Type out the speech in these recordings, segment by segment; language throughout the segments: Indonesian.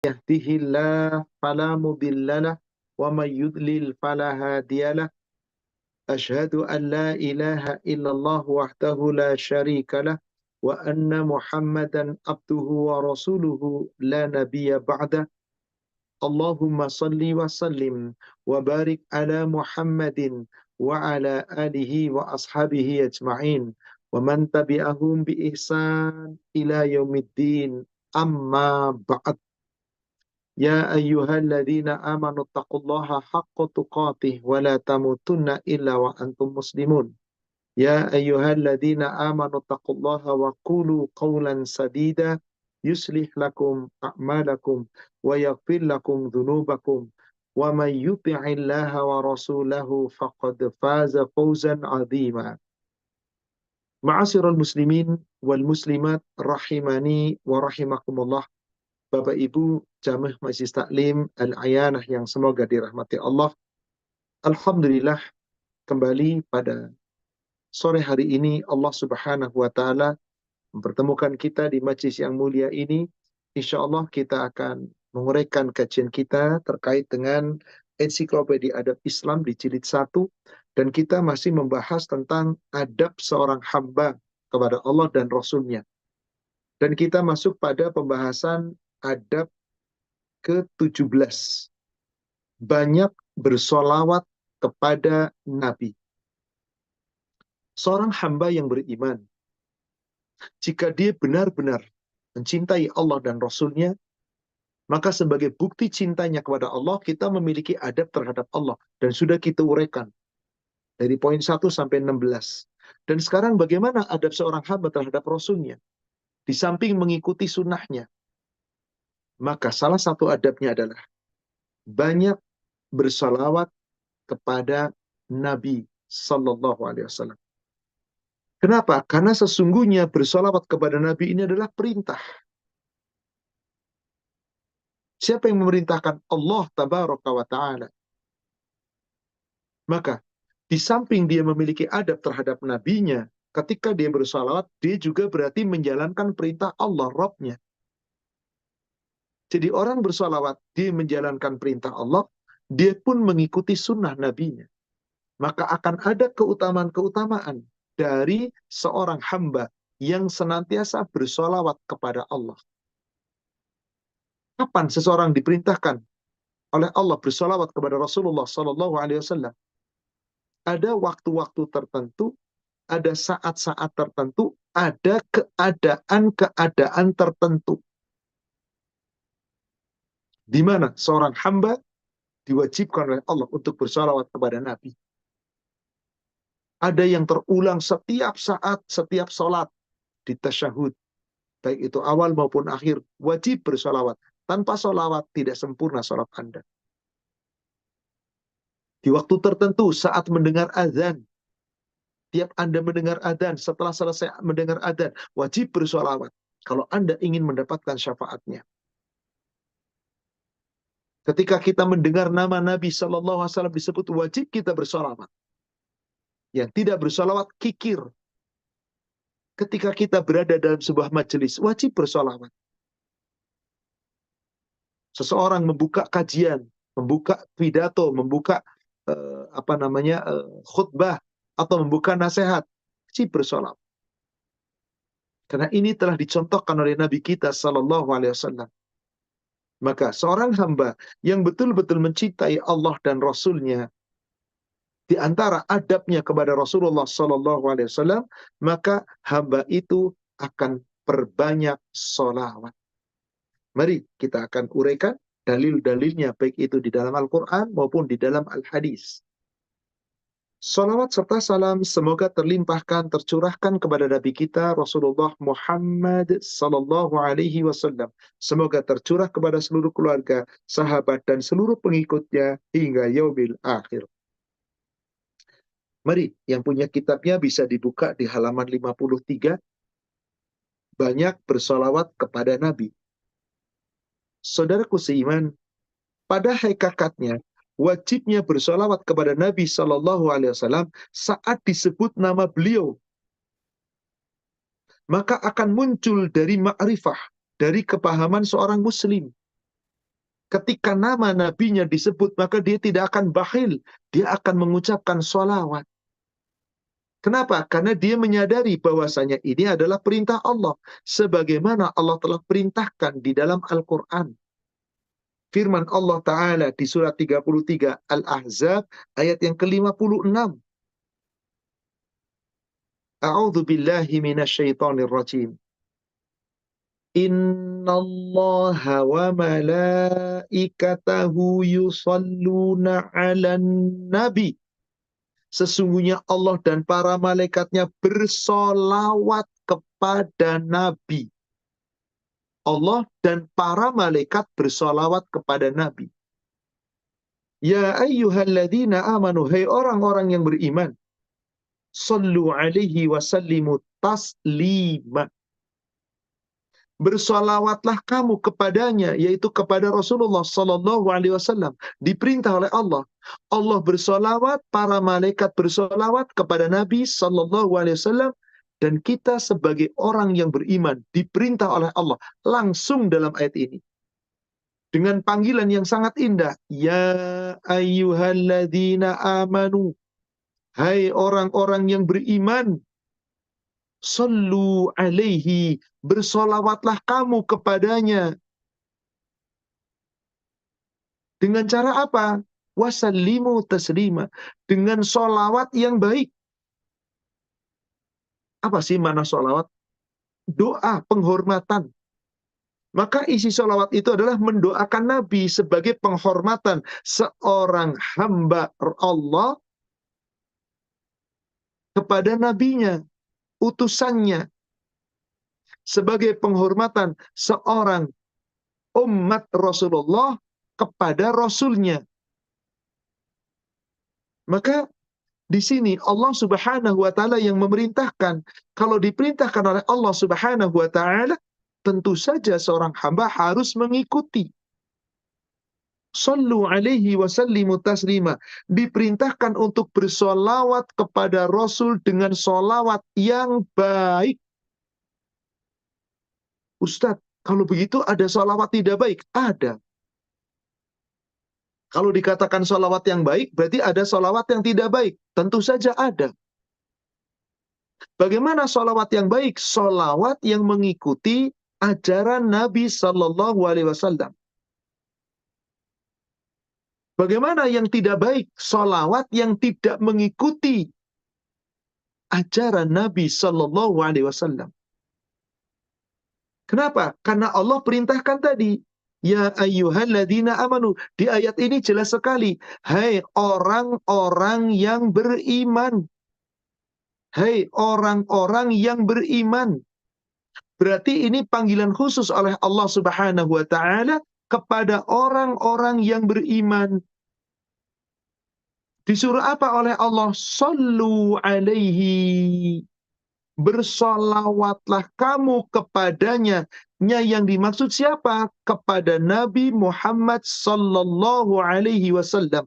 يهده الله فلا مضل له ومن يضلل فلا هادي له أشهد أن لا إله إلا الله وحده لا شريك له وأن محمدا عبده ورسوله لا نبي بعده اللهم صل وسلم وبارك على محمد وعلى آله وأصحابه أجمعين ومن تبعهم بإحسان إلى يوم الدين أما بعد يا أيها الذين آمنوا اتقوا الله حق تقاته ولا تموتن إلا وأنتم مسلمون يا أيها الذين آمنوا اتقوا الله وقولوا قولا سديدا يصلح لكم أعمالكم ويغفر لكم ذنوبكم ومن يطع الله ورسوله فقد فاز فوزا عظيما معاشر المسلمين والمسلمات رحمني ورحمكم الله. Bapak Ibu Jamaah Majelis Taklim Al-Ayanah yang semoga dirahmati Allah. Alhamdulillah, kembali pada sore hari ini Allah Subhanahu wa taala mempertemukan kita di majlis yang mulia ini. Insya Allah kita akan menguraikan kajian kita terkait dengan Ensiklopedia Adab Islam di jilid 1, dan kita masih membahas tentang adab seorang hamba kepada Allah dan Rasulnya. Dan kita masuk pada pembahasan adab ke-17. Banyak bersolawat kepada Nabi. Seorang hamba yang beriman, jika dia benar-benar mencintai Allah dan Rasulnya, maka sebagai bukti cintanya kepada Allah, kita memiliki adab terhadap Allah. Dan sudah kita uraikan dari poin 1 sampai 16. Dan sekarang bagaimana adab seorang hamba terhadap Rasulnya? Di samping mengikuti sunnahnya, maka salah satu adabnya adalah banyak bersalawat kepada Nabi Sallallahu Alaihi Wasallam. Kenapa? Karena sesungguhnya bersalawat kepada Nabi ini adalah perintah. Siapa yang memerintahkan? Allah Tabaraka wa Ta'ala. Maka, di samping dia memiliki adab terhadap nabinya, ketika dia bersalawat, dia juga berarti menjalankan perintah Allah, Rabbnya. Jadi orang bersalawat, dia menjalankan perintah Allah, dia pun mengikuti sunnah nabinya. Maka akan ada keutamaan-keutamaan dari seorang hamba yang senantiasa bersalawat kepada Allah. Kapan seseorang diperintahkan oleh Allah bersalawat kepada Rasulullah Sallallahu Alaihi Wasallam? Ada waktu-waktu tertentu, ada saat-saat tertentu, ada keadaan-keadaan tertentu, di mana seorang hamba diwajibkan oleh Allah untuk bersalawat kepada Nabi. Ada yang terulang setiap saat, setiap sholat di tasyahud, baik itu awal maupun akhir, wajib bersalawat. Tanpa salawat tidak sempurna salat Anda. Di waktu tertentu saat mendengar azan, tiap Anda mendengar azan, setelah selesai mendengar azan, wajib bersalawat kalau Anda ingin mendapatkan syafaatnya. Ketika kita mendengar nama Nabi Sallallahu Alaihi Wasallam disebut, wajib kita bersalawat. Yang tidak bersalawat kikir. Ketika kita berada dalam sebuah majelis, wajib bersalawat. Seseorang membuka kajian, membuka pidato, membuka khutbah atau membuka nasihat, wajib bersalawat. Karena ini telah dicontohkan oleh Nabi kita Sallallahu Alaihi Wasallam. Maka seorang hamba yang betul-betul mencintai Allah dan Rasulnya, di antara adabnya kepada Rasulullah Sallallahu Alaihi Wasallam, maka hamba itu akan perbanyak sholawat. Mari kita akan uraikan dalil-dalilnya, baik itu di dalam Al-Quran maupun di dalam Al-Hadis. Salawat serta salam semoga terlimpahkan, tercurahkan kepada Nabi kita Rasulullah Muhammad Sallallahu Alaihi Wasallam. Semoga tercurah kepada seluruh keluarga, sahabat, dan seluruh pengikutnya hingga yaumil akhir. Mari, yang punya kitabnya bisa dibuka di halaman 53. Banyak bersalawat kepada Nabi. Saudaraku seiman, pada hakikatnya wajibnya bersalawat kepada Nabi Sallallahu Alaihi Wasallam saat disebut nama beliau, maka akan muncul dari ma'rifah, dari kepahaman seorang muslim. Ketika nama nabinya disebut, maka dia tidak akan bakhil. Dia akan mengucapkan sholawat. Kenapa? Karena dia menyadari bahwasanya ini adalah perintah Allah. Sebagaimana Allah telah perintahkan di dalam Al-Quran. Firman Allah Ta'ala di surat 33 Al-Ahzab ayat yang ke-56. A'udzu billahi minasyaitonir rajim. Innallaha wa malaikatahu yusalluna 'alan nabi. Sesungguhnya Allah dan para malaikatnya bersolawat kepada Nabi. Allah dan para malaikat bersolawat kepada Nabi. Ya ayyuhalladzina amanu, hai orang-orang yang beriman, sallu alaihi wasallimu taslima. Bersolawatlah kamu kepadanya, yaitu kepada Rasulullah Sallallahu Alaihi Wasallam. Diperintah oleh Allah. Allah bersolawat, para malaikat bersolawat kepada Nabi Sallallahu Alaihi Wasallam, dan kita sebagai orang yang beriman diperintah oleh Allah langsung dalam ayat ini dengan panggilan yang sangat indah. Ya ayyuhalladzina amanu, hai orang-orang yang beriman, sallu alaihi, bersolawatlah kamu kepadanya. Dengan cara apa? Wasallimu taslima. Dengan solawat yang baik. Apa sih mana solawat? Doa penghormatan. Maka isi solawat itu adalah mendoakan Nabi sebagai penghormatan seorang hamba Allah kepada nabinya, utusannya. Sebagai penghormatan seorang umat Rasulullah kepada Rasulnya. Maka di sini Allah Subhanahu wa taala yang memerintahkan. Kalau diperintahkan oleh Allah Subhanahu wa taala, tentu saja seorang hamba harus mengikuti. Sallu alaihi wasallimu taslima. Diperintahkan untuk bersolawat kepada Rasul dengan solawat yang baik. Ustadz, kalau begitu ada solawat tidak baik? Ada. Kalau dikatakan solawat yang baik, berarti ada solawat yang tidak baik. Tentu saja ada. Bagaimana solawat yang baik? Solawat yang mengikuti ajaran Nabi Sallallahu Alaihi Wasallam. Bagaimana yang tidak baik? Solawat yang tidak mengikuti ajaran Nabi Sallallahu Alaihi Wasallam. Kenapa? Karena Allah perintahkan tadi. Ya ayyuhalladzina amanu. Di ayat ini jelas sekali. Hai orang-orang yang beriman. Hai orang-orang yang beriman. Berarti ini panggilan khusus oleh Allah Subhanahu wa taala kepada orang-orang yang beriman. Disuruh apa oleh Allah? Sallu alaihi. Bersolawatlah kamu kepadanya. Yang dimaksud siapa? Kepada Nabi Muhammad sallallahu alaihi wasallam.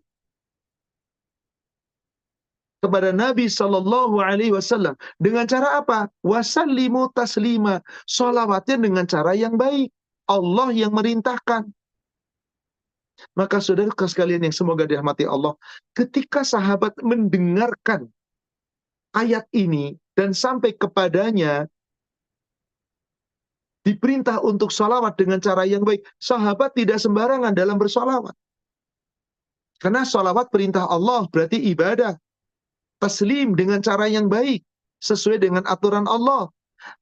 Kepada Nabi sallallahu alaihi wasallam. Dengan cara apa? Wasallimu taslima. Solawatnya dengan cara yang baik. Allah yang merintahkan. Maka saudara sekalian yang semoga dirahmati Allah, ketika sahabat mendengarkan ayat ini dan sampai kepadanya diperintah untuk sholawat dengan cara yang baik, sahabat tidak sembarangan dalam bersolawat. Karena sholawat perintah Allah berarti ibadah. Taslim dengan cara yang baik, sesuai dengan aturan Allah.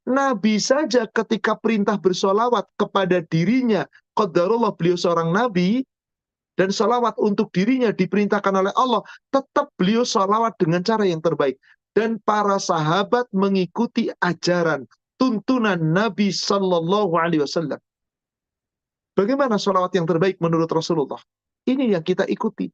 Nabi saja ketika perintah bersolawat kepada dirinya, qadarullah beliau seorang nabi, dan salawat untuk dirinya diperintahkan oleh Allah, tetap beliau salawat dengan cara yang terbaik. Dan para sahabat mengikuti ajaran, tuntunan Nabi Sallallahu Alaihi Wasallam. Bagaimana salawat yang terbaik menurut Rasulullah? Ini yang kita ikuti.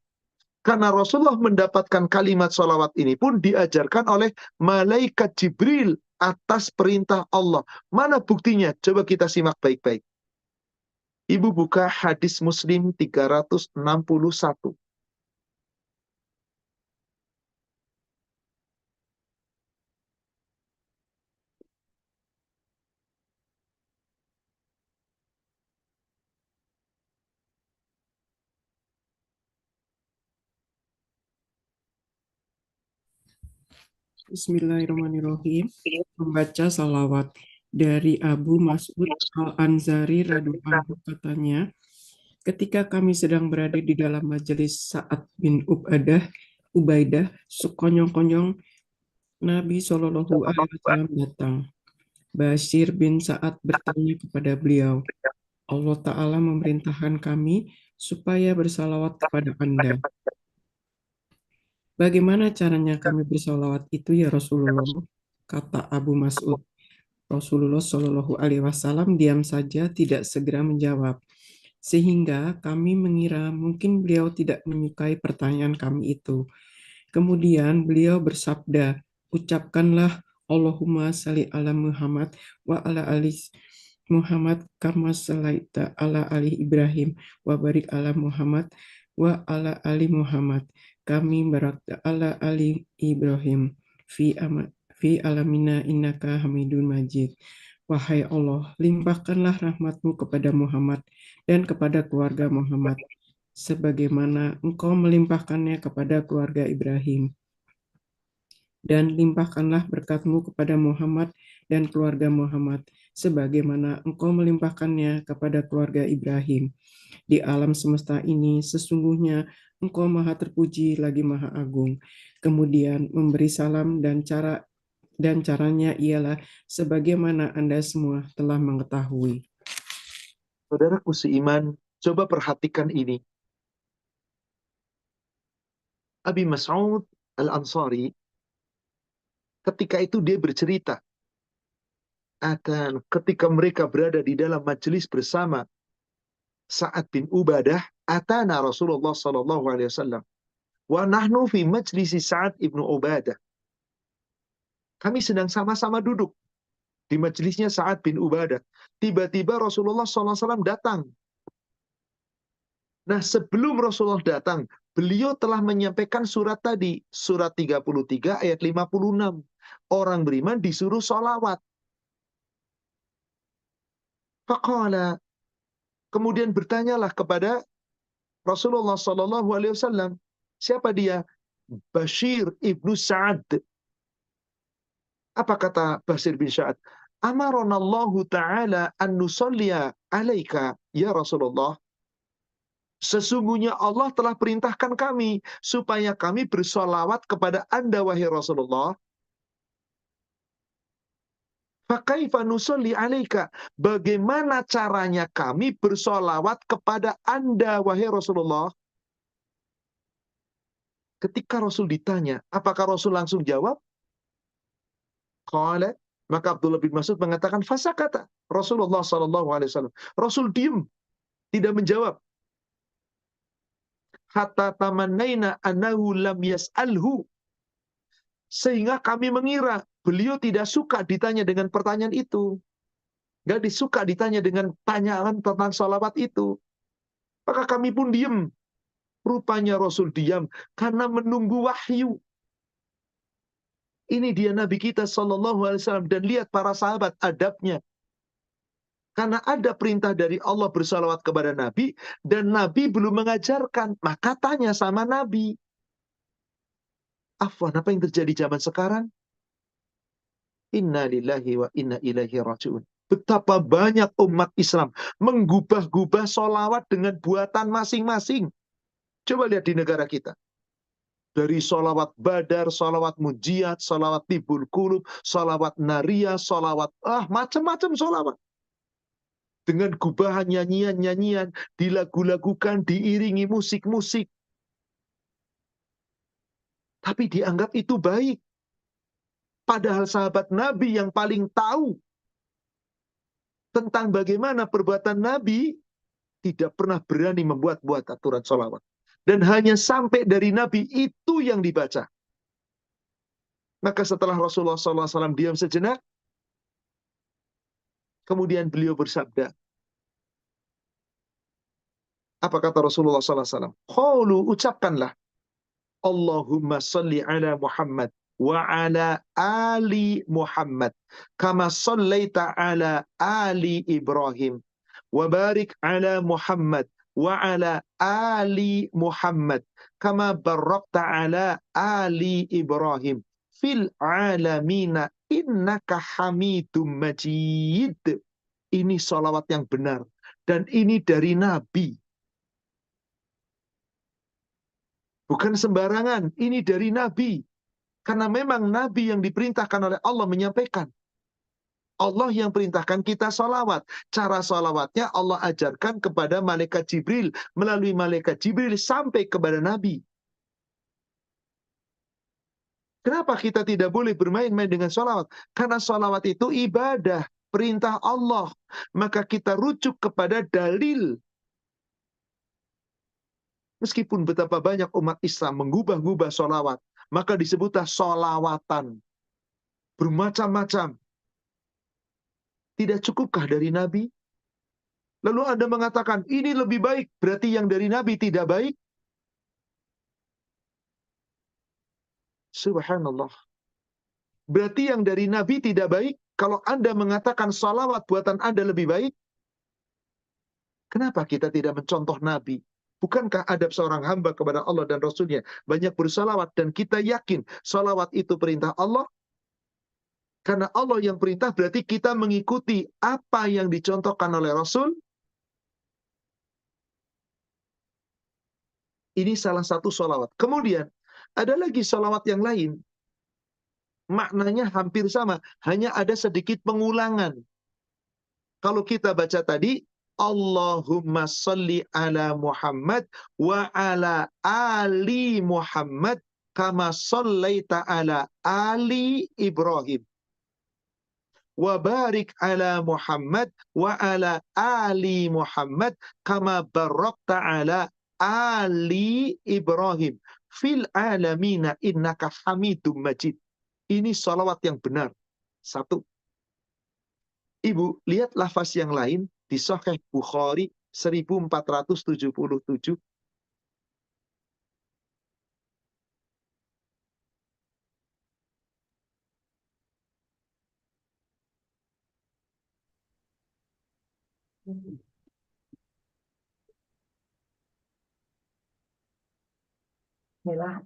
Karena Rasulullah mendapatkan kalimat salawat ini pun diajarkan oleh malaikat Jibril atas perintah Allah. Mana buktinya? Coba kita simak baik-baik. Ibu buka hadis Muslim 361. Bismillahirrahmanirrahim. Membaca salawat dari Abu Mas'ud Al-Ansari radhiyallahu anhu katanya, ketika kami sedang berada di dalam majelis Sa'ad bin Ubaidah, sekonyong-konyong Nabi Shallallahu Alaihi Wasallam datang. Bashir bin Sa'ad bertanya kepada beliau, Allah Ta'ala memerintahkan kami supaya bersalawat kepada Anda. Bagaimana caranya kami bersalawat itu ya Rasulullah? Kata Abu Mas'ud. Rasulullah Shallallahu Alaihi Wasallam diam saja, tidak segera menjawab, sehingga kami mengira mungkin beliau tidak menyukai pertanyaan kami itu. Kemudian beliau bersabda, ucapkanlah Allahumma salli ala Muhammad wa ala ali Muhammad kama salaita ala ali Ibrahim wa barik ala Muhammad wa ala ali Muhammad kami barakta ala ali Ibrahim fi alamina innaka hamidun majid. Wahai Allah, limpahkanlah rahmat-Mu kepada Muhammad dan kepada keluarga Muhammad, sebagaimana Engkau melimpahkannya kepada keluarga Ibrahim. Dan limpahkanlah berkat-Mu kepada Muhammad dan keluarga Muhammad, sebagaimana Engkau melimpahkannya kepada keluarga Ibrahim. Di alam semesta ini, sesungguhnya Engkau Maha Terpuji lagi Maha Agung. Kemudian memberi salam dan caranya ialah sebagaimana Anda semua telah mengetahui. Saudaraku seiman, coba perhatikan ini. Abi Mas'ud Al-Ansari, ketika itu dia bercerita, akan ketika mereka berada di dalam majelis bersama Sa'ad bin Ubadah, atana Rasulullah sallallahu alaihi wasallam. Wa nahnu fi majlisi Sa'ad ibnu Ubadah. Kami sedang sama-sama duduk di majelisnya Sa'ad bin Ubadah. Tiba-tiba Rasulullah SAW datang. Nah, sebelum Rasulullah datang, beliau telah menyampaikan surat tadi. Surat 33 ayat 56. Orang beriman disuruh sholawat. Faqala. Kemudian bertanyalah kepada Rasulullah SAW. Siapa dia? Bashir ibnu Sa'ad. Apa kata Bashir bin Sa'ad? Amaronallahu ta'ala an nusalliya alaika ya Rasulullah. Sesungguhnya Allah telah perintahkan kami supaya kami bersolawat kepada Anda wahai Rasulullah. Fakaifa nusalli alaika? Bagaimana caranya kami bersolawat kepada Anda wahai Rasulullah? Ketika Rasul ditanya, apakah Rasul langsung jawab? Qala, maka Abdullah bin Mas'ud mengatakan fasakata. Rasulullah sallallahu alaihi wasallam. Rasul diam, tidak menjawab. Hatta tamannaina annahu lam yas'alhu. Sehingga kami mengira beliau tidak suka ditanya dengan pertanyaan itu. Gak disuka ditanya dengan tanyaan tentang salawat itu. Maka kami pun diam. Rupanya Rasul diam karena menunggu wahyu. Ini dia Nabi kita sallallahu alaihi wasallam, dan lihat para sahabat adabnya. Karena ada perintah dari Allah bersalawat kepada Nabi, dan Nabi belum mengajarkan, maka tanya sama Nabi. Afwan, apa yang terjadi zaman sekarang? Inna lillahi wa inna ilaihi raji'un. Betapa banyak umat Islam menggubah-gubah solawat dengan buatan masing-masing. Coba lihat di negara kita. Dari solawat badar, solawat mujiat, solawat tibul kulub, solawat naria, solawat, macam-macam solawat. Dengan gubahan nyanyian-nyanyian, dilagu-lagukan, diiringi musik-musik. Tapi dianggap itu baik. Padahal sahabat Nabi yang paling tahu tentang bagaimana perbuatan Nabi, tidak pernah berani membuat-buat aturan solawat. Dan hanya sampai dari Nabi itu yang dibaca. Maka setelah Rasulullah SAW diam sejenak, kemudian beliau bersabda. Apa kata Rasulullah SAW? Qalu, ucapkanlah. Allahumma salli ala Muhammad wa ala ali Muhammad. Kama sallaita ala ali Ibrahim. Wa barik ala Muhammad wa ala ali Muhammad. Kama barakta ala ali Ibrahim. fil alamina innaka hamidum majid. Ini sholawat yang benar. Dan ini dari Nabi. Bukan sembarangan. Ini dari Nabi. Karena memang Nabi yang diperintahkan oleh Allah menyampaikan. Allah yang perintahkan kita sholawat. Cara sholawatnya Allah ajarkan kepada malaikat Jibril. Melalui malaikat Jibril sampai kepada Nabi. Kenapa kita tidak boleh bermain-main dengan sholawat? Karena sholawat itu ibadah. Perintah Allah. Maka kita rujuk kepada dalil. Meskipun betapa banyak umat Islam mengubah-ubah sholawat. Maka disebutlah sholawatan. Bermacam-macam. Tidak cukupkah dari Nabi? Lalu Anda mengatakan, ini lebih baik. Berarti yang dari Nabi tidak baik? Subhanallah. Berarti yang dari Nabi tidak baik? Kalau Anda mengatakan salawat buatan Anda lebih baik? Kenapa kita tidak mencontoh Nabi? Bukankah adab seorang hamba kepada Allah dan Rasulnya banyak bersalawat dan kita yakin salawat itu perintah Allah? Karena Allah yang perintah berarti kita mengikuti apa yang dicontohkan oleh Rasul. Ini salah satu salawat. Kemudian ada lagi salawat yang lain. Maknanya hampir sama. Hanya ada sedikit pengulangan. Kalau kita baca tadi, Allahumma salli ala Muhammad wa ala ali Muhammad kama sallaita ala ali Ibrahim. Wa barik ala Muhammad wa ala ali Muhammad kama barakta ala ali Ibrahim. Fil alamina innaka hamidum majid. Ini salawat yang benar. Satu. Ibu, lihat lafaz yang lain di Sahih Bukhari 1477. Bismillah.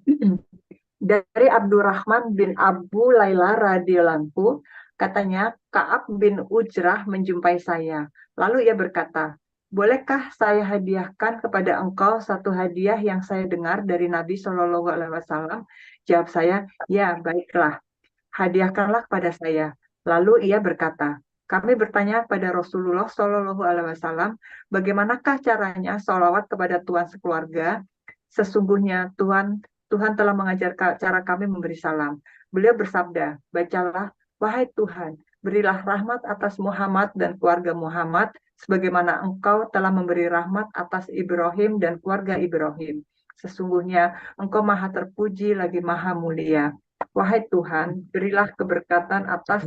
Dari Abdurrahman bin Abu Laila radhiyallahu anhu, katanya Ka'ab bin Ujrah menjumpai saya. Lalu ia berkata, bolehkah saya hadiahkan kepada engkau satu hadiah yang saya dengar dari Nabi Shallallahu Alaihi Wasallam? Jawab saya, ya baiklah, hadiahkanlah kepada saya. Lalu ia berkata, kami bertanya pada Rasulullah Shallallahu Alaihi Wasallam, bagaimanakah caranya sholawat kepada Tuhan sekeluarga? Sesungguhnya Tuhan telah mengajar cara kami memberi salam. Beliau bersabda, bacalah, wahai Tuhan, berilah rahmat atas Muhammad dan keluarga Muhammad, sebagaimana engkau telah memberi rahmat atas Ibrahim dan keluarga Ibrahim. Sesungguhnya engkau maha terpuji lagi maha mulia. Wahai Tuhan, berilah keberkatan atas...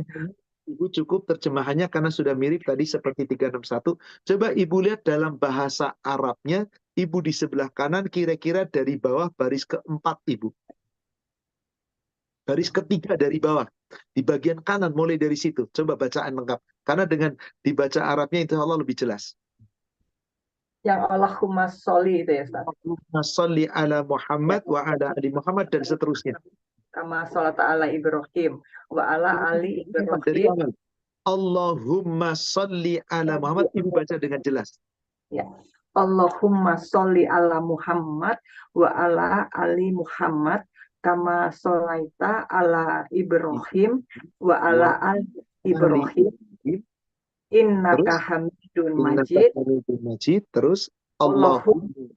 Ibu cukup terjemahannya karena sudah mirip tadi seperti 361. Coba Ibu lihat dalam bahasa Arabnya, Ibu di sebelah kanan kira-kira dari bawah baris keempat Ibu. Baris ketiga dari bawah. Di bagian kanan mulai dari situ. Coba bacaan lengkap. Karena dengan dibaca Arabnya insya Allah lebih jelas. Yang Allahumma sholli itu ya Ustaz. Allahumma sholli ala Muhammad wa ala ali Muhammad dan seterusnya. Kama sholat ala Ibrahim wa ala ali Ibrahim. Allahumma sholli ala Muhammad. Ibu baca dengan jelas. Ya. Allahumma sholli ala Muhammad wa ala ali Muhammad kama sholaita ala Ibrahim wa ala ali Ibrahim innaka hamidun majid. Terus Allahumma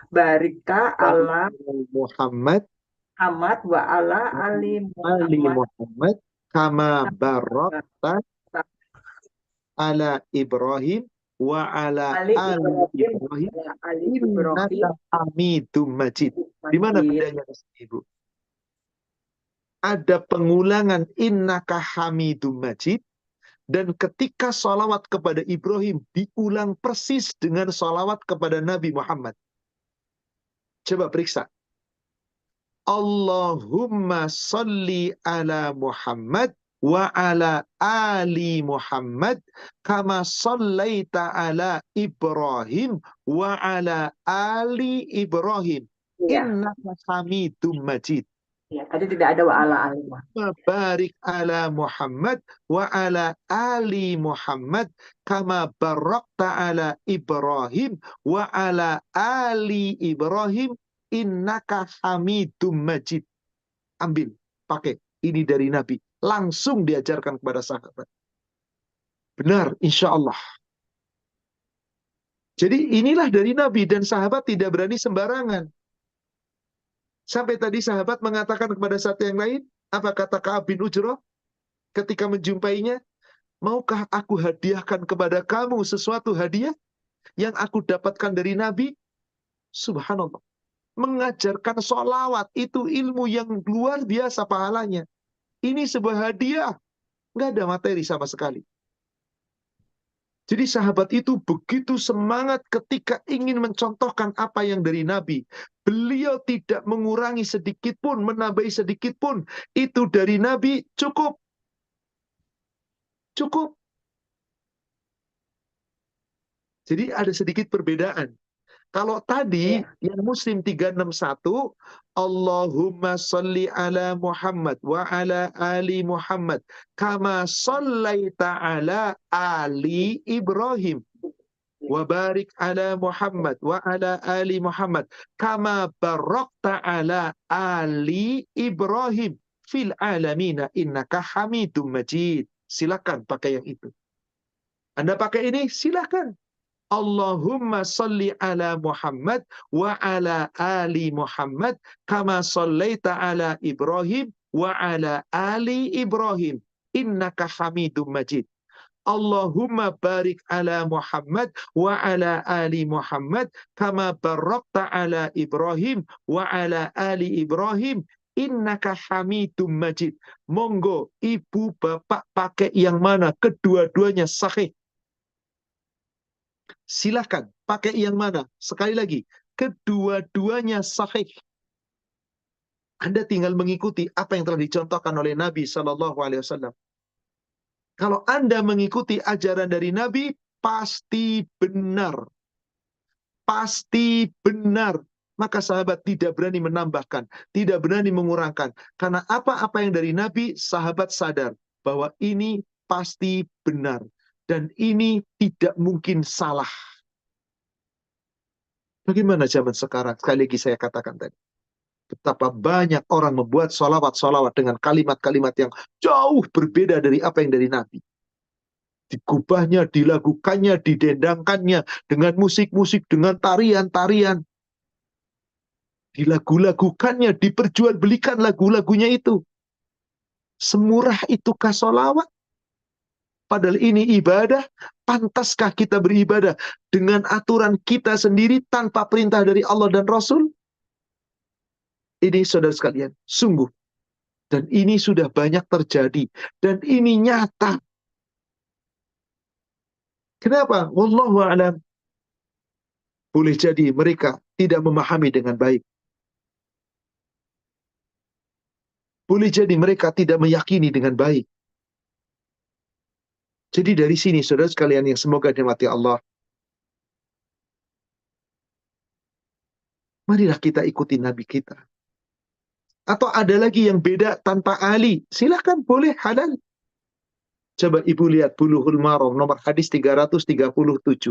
barika ala Muhammad wa ala ali Muhammad kama barakta ala Ibrahim wa ala ali Ibrahim innaka hamidum majid. Di mana bedanya Ibu? Ada pengulangan innaka hamidum majid, dan ketika sholawat kepada Ibrahim diulang persis dengan sholawat kepada Nabi Muhammad. Coba periksa. Allahumma salli ala Muhammad wa ala ali Muhammad kama sallaita ala Ibrahim wa ala ali Ibrahim innaka hamidum majid. Ya, tadi tidak ada wa ala ali. Barik ala Muhammad wa ala ali Muhammad kama barakta ala Ibrahim wa ala ali Ibrahim innaka hamidum majid. Ambil, pakai. Ini dari Nabi. Langsung diajarkan kepada sahabat. Benar, insya Allah. Jadi inilah dari Nabi dan sahabat tidak berani sembarangan. Sampai tadi sahabat mengatakan kepada satu yang lain, apa kata Ka'ab bin Ujrah ketika menjumpainya? Maukah aku hadiahkan kepada kamu sesuatu hadiah yang aku dapatkan dari Nabi? Subhanallah. Mengajarkan sholawat itu ilmu yang luar biasa pahalanya. Ini sebuah hadiah. Nggak ada materi sama sekali. Jadi sahabat itu begitu semangat ketika ingin mencontohkan apa yang dari Nabi. Beliau tidak mengurangi sedikit pun, menambahi sedikit pun. Itu dari Nabi cukup. Cukup. Jadi ada sedikit perbedaan. Kalau tadi yang Muslim 361, Allahumma salli ala Muhammad wa ala ali Muhammad kama sallaita ala ali Ibrahim wa barik ala Muhammad wa ala ali Muhammad kama barakta ala ali Ibrahim fil alamina innaka hamidum majid. Silakan pakai yang itu. Anda pakai ini, silakan. Allahumma salli ala Muhammad wa ala ali Muhammad kama sallaita ala Ibrahim wa ala ali Ibrahim innaka hamidum majid. Allahumma barik ala Muhammad wa ala ali Muhammad kama barakta ala Ibrahim wa ala ali Ibrahim innaka hamidum majid. Monggo ibu bapak pakai yang mana, kedua-duanya sahih. Silahkan pakai yang mana. Sekali lagi, kedua-duanya sahih. Anda tinggal mengikuti apa yang telah dicontohkan oleh Nabi SAW. Kalau Anda mengikuti ajaran dari Nabi, pasti benar. Pasti benar. Maka sahabat tidak berani menambahkan, tidak berani mengurangkan. Karena apa-apa yang dari Nabi, sahabat sadar bahwa ini pasti benar. Dan ini tidak mungkin salah. Bagaimana zaman sekarang? Sekali lagi saya katakan tadi. Betapa banyak orang membuat sholawat-sholawat dengan kalimat-kalimat yang jauh berbeda dari apa yang dari Nabi. Digubahnya, dilakukannya, didendangkannya dengan musik-musik, dengan tarian-tarian. Dilagu-lagukannya, diperjualbelikan lagu-lagunya itu. Semurah itukah sholawat? Padahal ini ibadah, pantaskah kita beribadah dengan aturan kita sendiri tanpa perintah dari Allah dan Rasul? Ini saudara sekalian, sungguh. Dan ini sudah banyak terjadi. Dan ini nyata. Kenapa? Wallahu a'lam. Boleh jadi mereka tidak memahami dengan baik. Boleh jadi mereka tidak meyakini dengan baik. Jadi dari sini, saudara sekalian yang semoga dirahmati Allah, marilah kita ikuti Nabi kita. Atau ada lagi yang beda tanpa Ali, silakan, boleh, halal. Coba ibu lihat Bulughul Maram, nomor hadis 337.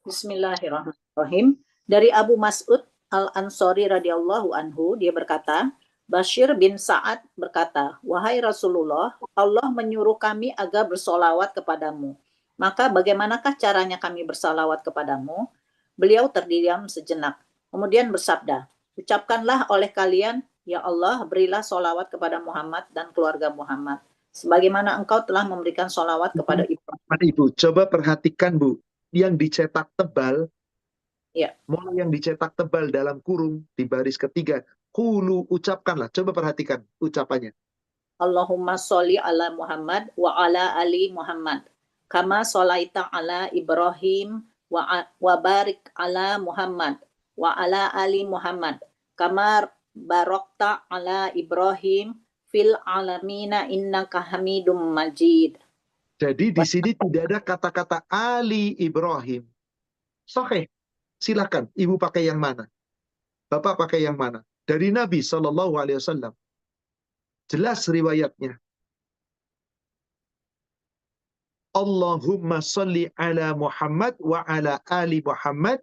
Bismillahirrahmanirrahim. Dari Abu Mas'ud Al-Ansari radhiyallahu anhu, dia berkata, Bashir bin Sa'ad berkata, wahai Rasulullah, Allah menyuruh kami agar bersolawat kepadamu. Maka bagaimanakah caranya kami bersolawat kepadamu? Beliau terdiam sejenak. Kemudian bersabda, ucapkanlah oleh kalian, ya Allah, berilah solawat kepada Muhammad dan keluarga Muhammad. Sebagaimana engkau telah memberikan solawat kepada Ibrahim. Ibu, coba perhatikan Bu, yang dicetak tebal, ya. Mulai yang dicetak tebal dalam kurung di baris ketiga, Qulu, ucapkanlah. Coba perhatikan ucapannya. Allahumma sholli ala Muhammad wa ala ali Muhammad. Kama sholaita ala Ibrahim wa barik ala Muhammad wa ala ali Muhammad. Kama barakta ala Ibrahim fil alamina innaka hamidum majid. Jadi di sini tidak ada kata-kata Ali Ibrahim. Sahih. Silakan, ibu pakai yang mana? Bapak pakai yang mana? Dari Nabi Shallallahu Alaihi Wasallam. Jelas riwayatnya. Allahumma salli ala Muhammad wa ala ali Muhammad.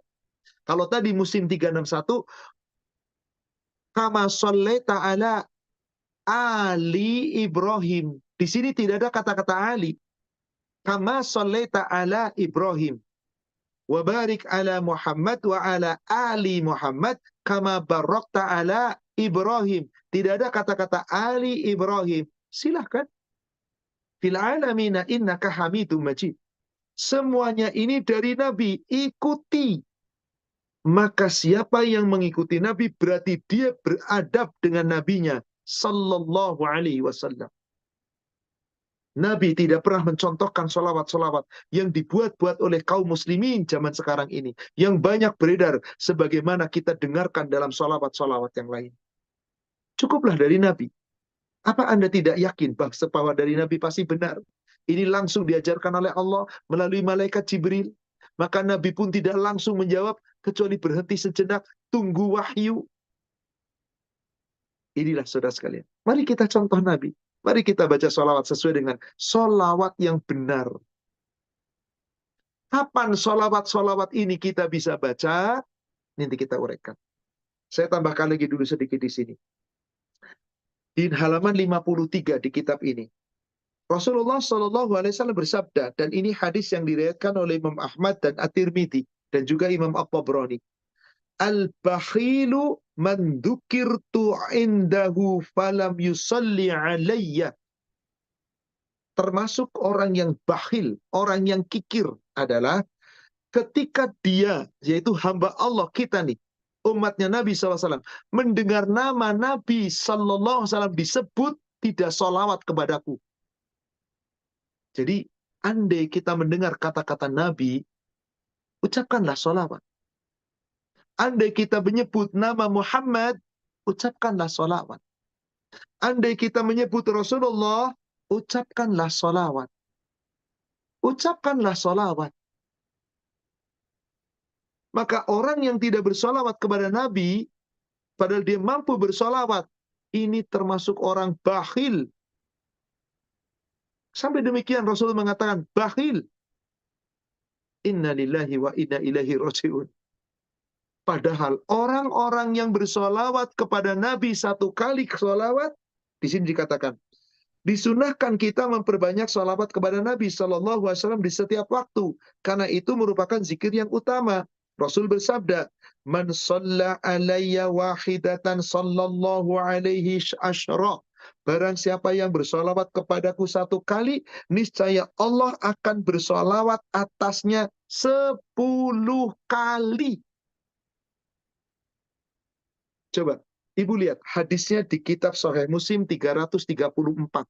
Kalau tadi Muslim 361, kama shallaita ala ali Ibrahim. Di sini tidak ada kata-kata Ali. Kama shallaita ala Ibrahim. Wa barik ala Muhammad wa ala ali Muhammad kama barakta ala Ibrahim. Tidak ada kata-kata Ali Ibrahim. Silahkan. Fil alamina innaka hamidum majid. Semuanya ini dari Nabi, ikuti. Maka siapa yang mengikuti Nabi berarti dia beradab dengan nabinya sallallahu alaihi wasallam. Nabi tidak pernah mencontohkan solawat-solawat yang dibuat-buat oleh kaum muslimin zaman sekarang ini, yang banyak beredar sebagaimana kita dengarkan dalam solawat-solawat yang lain. Cukuplah dari Nabi. Apa Anda tidak yakin bahwa dari Nabi pasti benar? Ini langsung diajarkan oleh Allah melalui malaikat Jibril. Maka Nabi pun tidak langsung menjawab, kecuali berhenti sejenak, tunggu wahyu. Inilah saudara sekalian. Mari kita contoh Nabi. Mari kita baca sholawat sesuai dengan sholawat yang benar. Kapan sholawat-sholawat ini kita bisa baca? Nanti kita uraikan. Saya tambahkan lagi dulu sedikit di sini. Di halaman 53 di kitab ini. Rasulullah Shallallahu Alaihi Wasallam bersabda, dan ini hadis yang diriwayatkan oleh Imam Ahmad dan At-Tirmidzi dan juga Imam At-Tabrani. Al-bakhilu man dzukirtu indahu falam yusalli alayya. Termasuk orang yang bakhil, orang yang kikir adalah ketika dia, yaitu hamba Allah kita nih, umatnya Nabi SAW, mendengar nama Nabi SAW disebut, tidak sholawat kepadaku. Jadi, andai kita mendengar kata-kata Nabi, ucapkanlah sholawat. Andai kita menyebut nama Muhammad, ucapkanlah sholawat. Andai kita menyebut Rasulullah, ucapkanlah sholawat. Ucapkanlah sholawat. Maka orang yang tidak bersolawat kepada Nabi, padahal dia mampu bersolawat, ini termasuk orang bakhil. Sampai demikian Rasul mengatakan, bakhil. Inna lillahi wa inna ilaihi raji'un. Padahal orang-orang yang bersolawat kepada Nabi satu kali solawat, di sini dikatakan, disunahkan kita memperbanyak solawat kepada Nabi SAW di setiap waktu. Karena itu merupakan zikir yang utama. Rasul bersabda, man shalla alayya wahidatan sallallahu alaihi asyra. Barang siapa yang bersolawat kepadaku satu kali, niscaya Allah akan bersolawat atasnya 10 kali. Coba, ibu lihat hadisnya di kitab Sahih Muslim 334.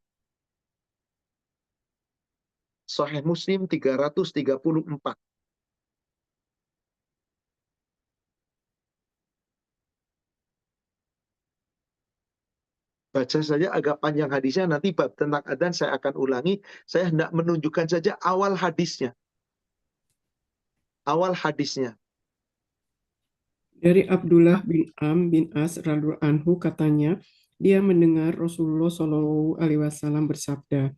Sahih Muslim 334. Baca saja agak panjang hadisnya, nanti bab tentang adzan saya akan ulangi. Saya hendak menunjukkan saja awal hadisnya. Awal hadisnya. Dari Abdullah bin Am bin As radhiyallahu anhu katanya, dia mendengar Rasulullah Shallallahu Alaihi Wasallam bersabda,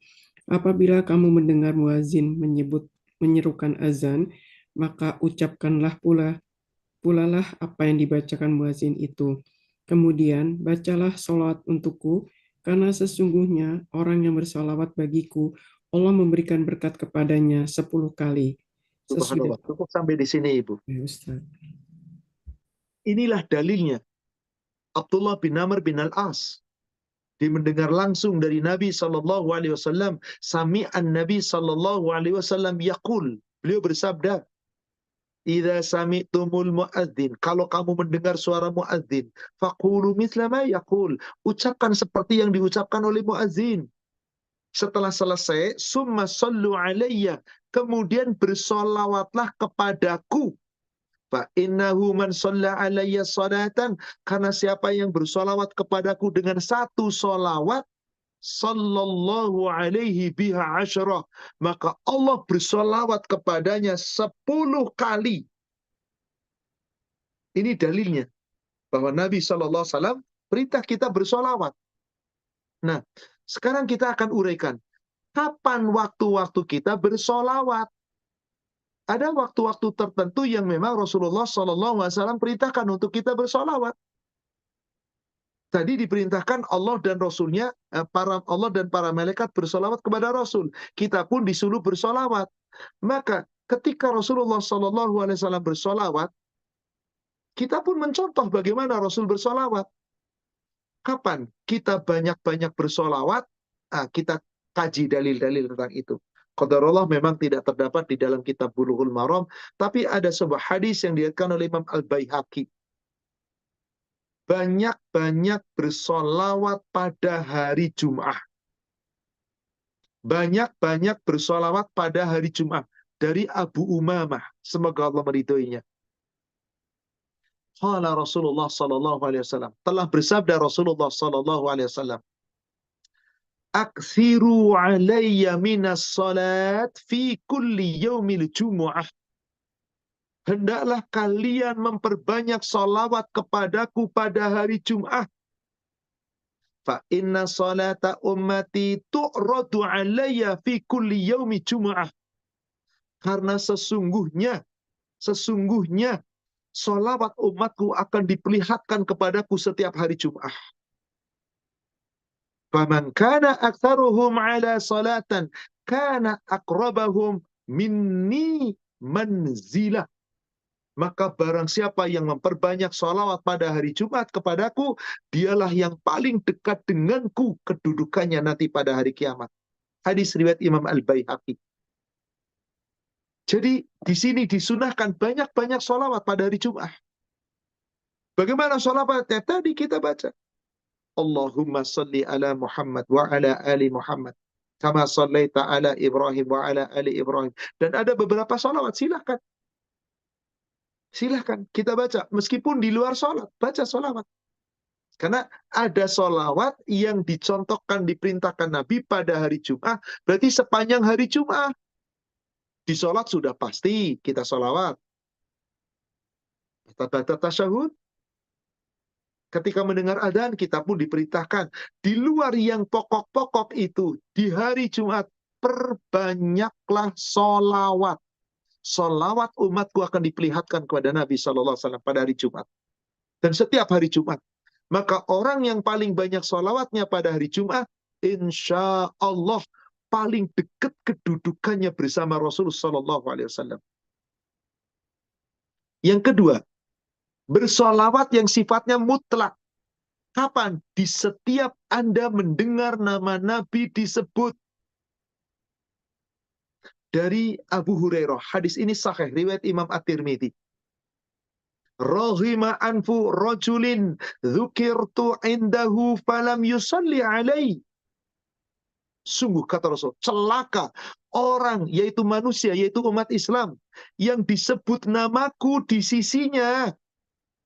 apabila kamu mendengar muazin menyerukan azan, maka ucapkanlah pulalah apa yang dibacakan muazin itu. Kemudian bacalah sholawat untukku, karena sesungguhnya orang yang bersolawat bagiku, Allah memberikan berkat kepadanya 10 kali. Subhanallah. Cukup sampai di sini, Ibu. Ya, Ustaz. Inilah dalilnya. Abdullah bin Amr bin Al-As. Dia mendengar langsung dari Nabi SAW. Sami'an Nabi SAW yaqul. Beliau bersabda, idza sami'tumul muadzin, kalau kamu mendengar suara muadzin, faqulu mithla ma yaqul, ucapkan seperti yang diucapkan oleh muadzin. Setelah selesai, summa sallu alayya, kemudian bersolawatlah kepadaku. Fa innahu man shalla alayya salatan, karena siapa yang bersolawat kepadaku dengan satu solawat, sallallahu alaihi biha asyarah, maka Allah bersolawat kepadanya 10 kali. Ini dalilnya bahwa Nabi SAW perintah kita bersolawat. Nah, sekarang kita akan uraikan kapan waktu-waktu kita bersolawat. Ada waktu-waktu tertentu yang memang Rasulullah SAW perintahkan untuk kita bersolawat. Tadi diperintahkan Allah dan Rasulnya, Allah dan para malaikat bersolawat kepada Rasul. Kita pun disuruh bersolawat. Maka ketika Rasulullah SAW bersolawat, kita pun mencontoh bagaimana Rasul bersolawat. Kapan kita banyak-banyak bersolawat, kita kaji dalil-dalil tentang itu. Qadarullah memang tidak terdapat di dalam kitab Bulughul Maram, tapi ada sebuah hadis yang diriwayatkan oleh Imam Al-Baihaqi. Banyak-banyak bersolawat pada hari Jum'ah. Banyak-banyak bersolawat pada hari Jum'ah. Dari Abu Umamah. Semoga Allah meridhoinya. Qala Rasulullah sallallahu alaihi wasallam. Telah bersabda Rasulullah sallallahu alaihi wasallam. Akthiru alayya minas salat fi kulli yaumil Jum'ah. Hendaklah kalian memperbanyak salawat kepadaku pada hari Jum'ah. Fa inna salata ummati tu'radu alayya fi kulli yaumi Jum'ah. Karena sesungguhnya salawat umatku akan diperlihatkan kepadaku setiap hari Jum'ah. Faman kana aktsaruhum ala salatan kana aqrabahum minni manzilah. Maka barang siapa yang memperbanyak salawat pada hari Jumat kepadaku, dialah yang paling dekat denganku kedudukannya nanti pada hari kiamat. Hadis riwayat Imam Al-Baihaqi. Jadi di sini disunahkan banyak-banyak salawat pada hari Jumat. Bagaimana salawatnya? Tadi kita baca. Allahumma salli ala Muhammad wa ala ali Muhammad. Kama sallaita ala Ibrahim wa ala ali Ibrahim. Dan ada beberapa salawat, silahkan. Silahkan kita baca. Meskipun di luar sholat, baca sholawat. Karena ada sholawat yang dicontohkan, diperintahkan Nabi pada hari Jum'ah. Berarti sepanjang hari Jum'ah. Di sholat sudah pasti kita sholawat. Baca tasyahud. Ketika mendengar adzan, kita pun diperintahkan. Di luar yang pokok-pokok itu, di hari Jumat, perbanyaklah sholawat. Salawat umatku akan diperlihatkan kepada Nabi SAW pada hari Jumat. Dan setiap hari Jumat. Maka orang yang paling banyak salawatnya pada hari Jumat, insya Allah paling dekat kedudukannya bersama Rasulullah SAW. Yang kedua, bersalawat yang sifatnya mutlak. Kapan? Di setiap Anda mendengar nama Nabi disebut. Dari Abu Hurairah. Hadis ini sahih, riwayat Imam At-Tirmidzi. Rahima anfu rajulin dzukirtu indahu falam yusalli alaihi. Sungguh kata Rasul, celaka orang, yaitu manusia, yaitu umat Islam, yang disebut namaku di sisinya,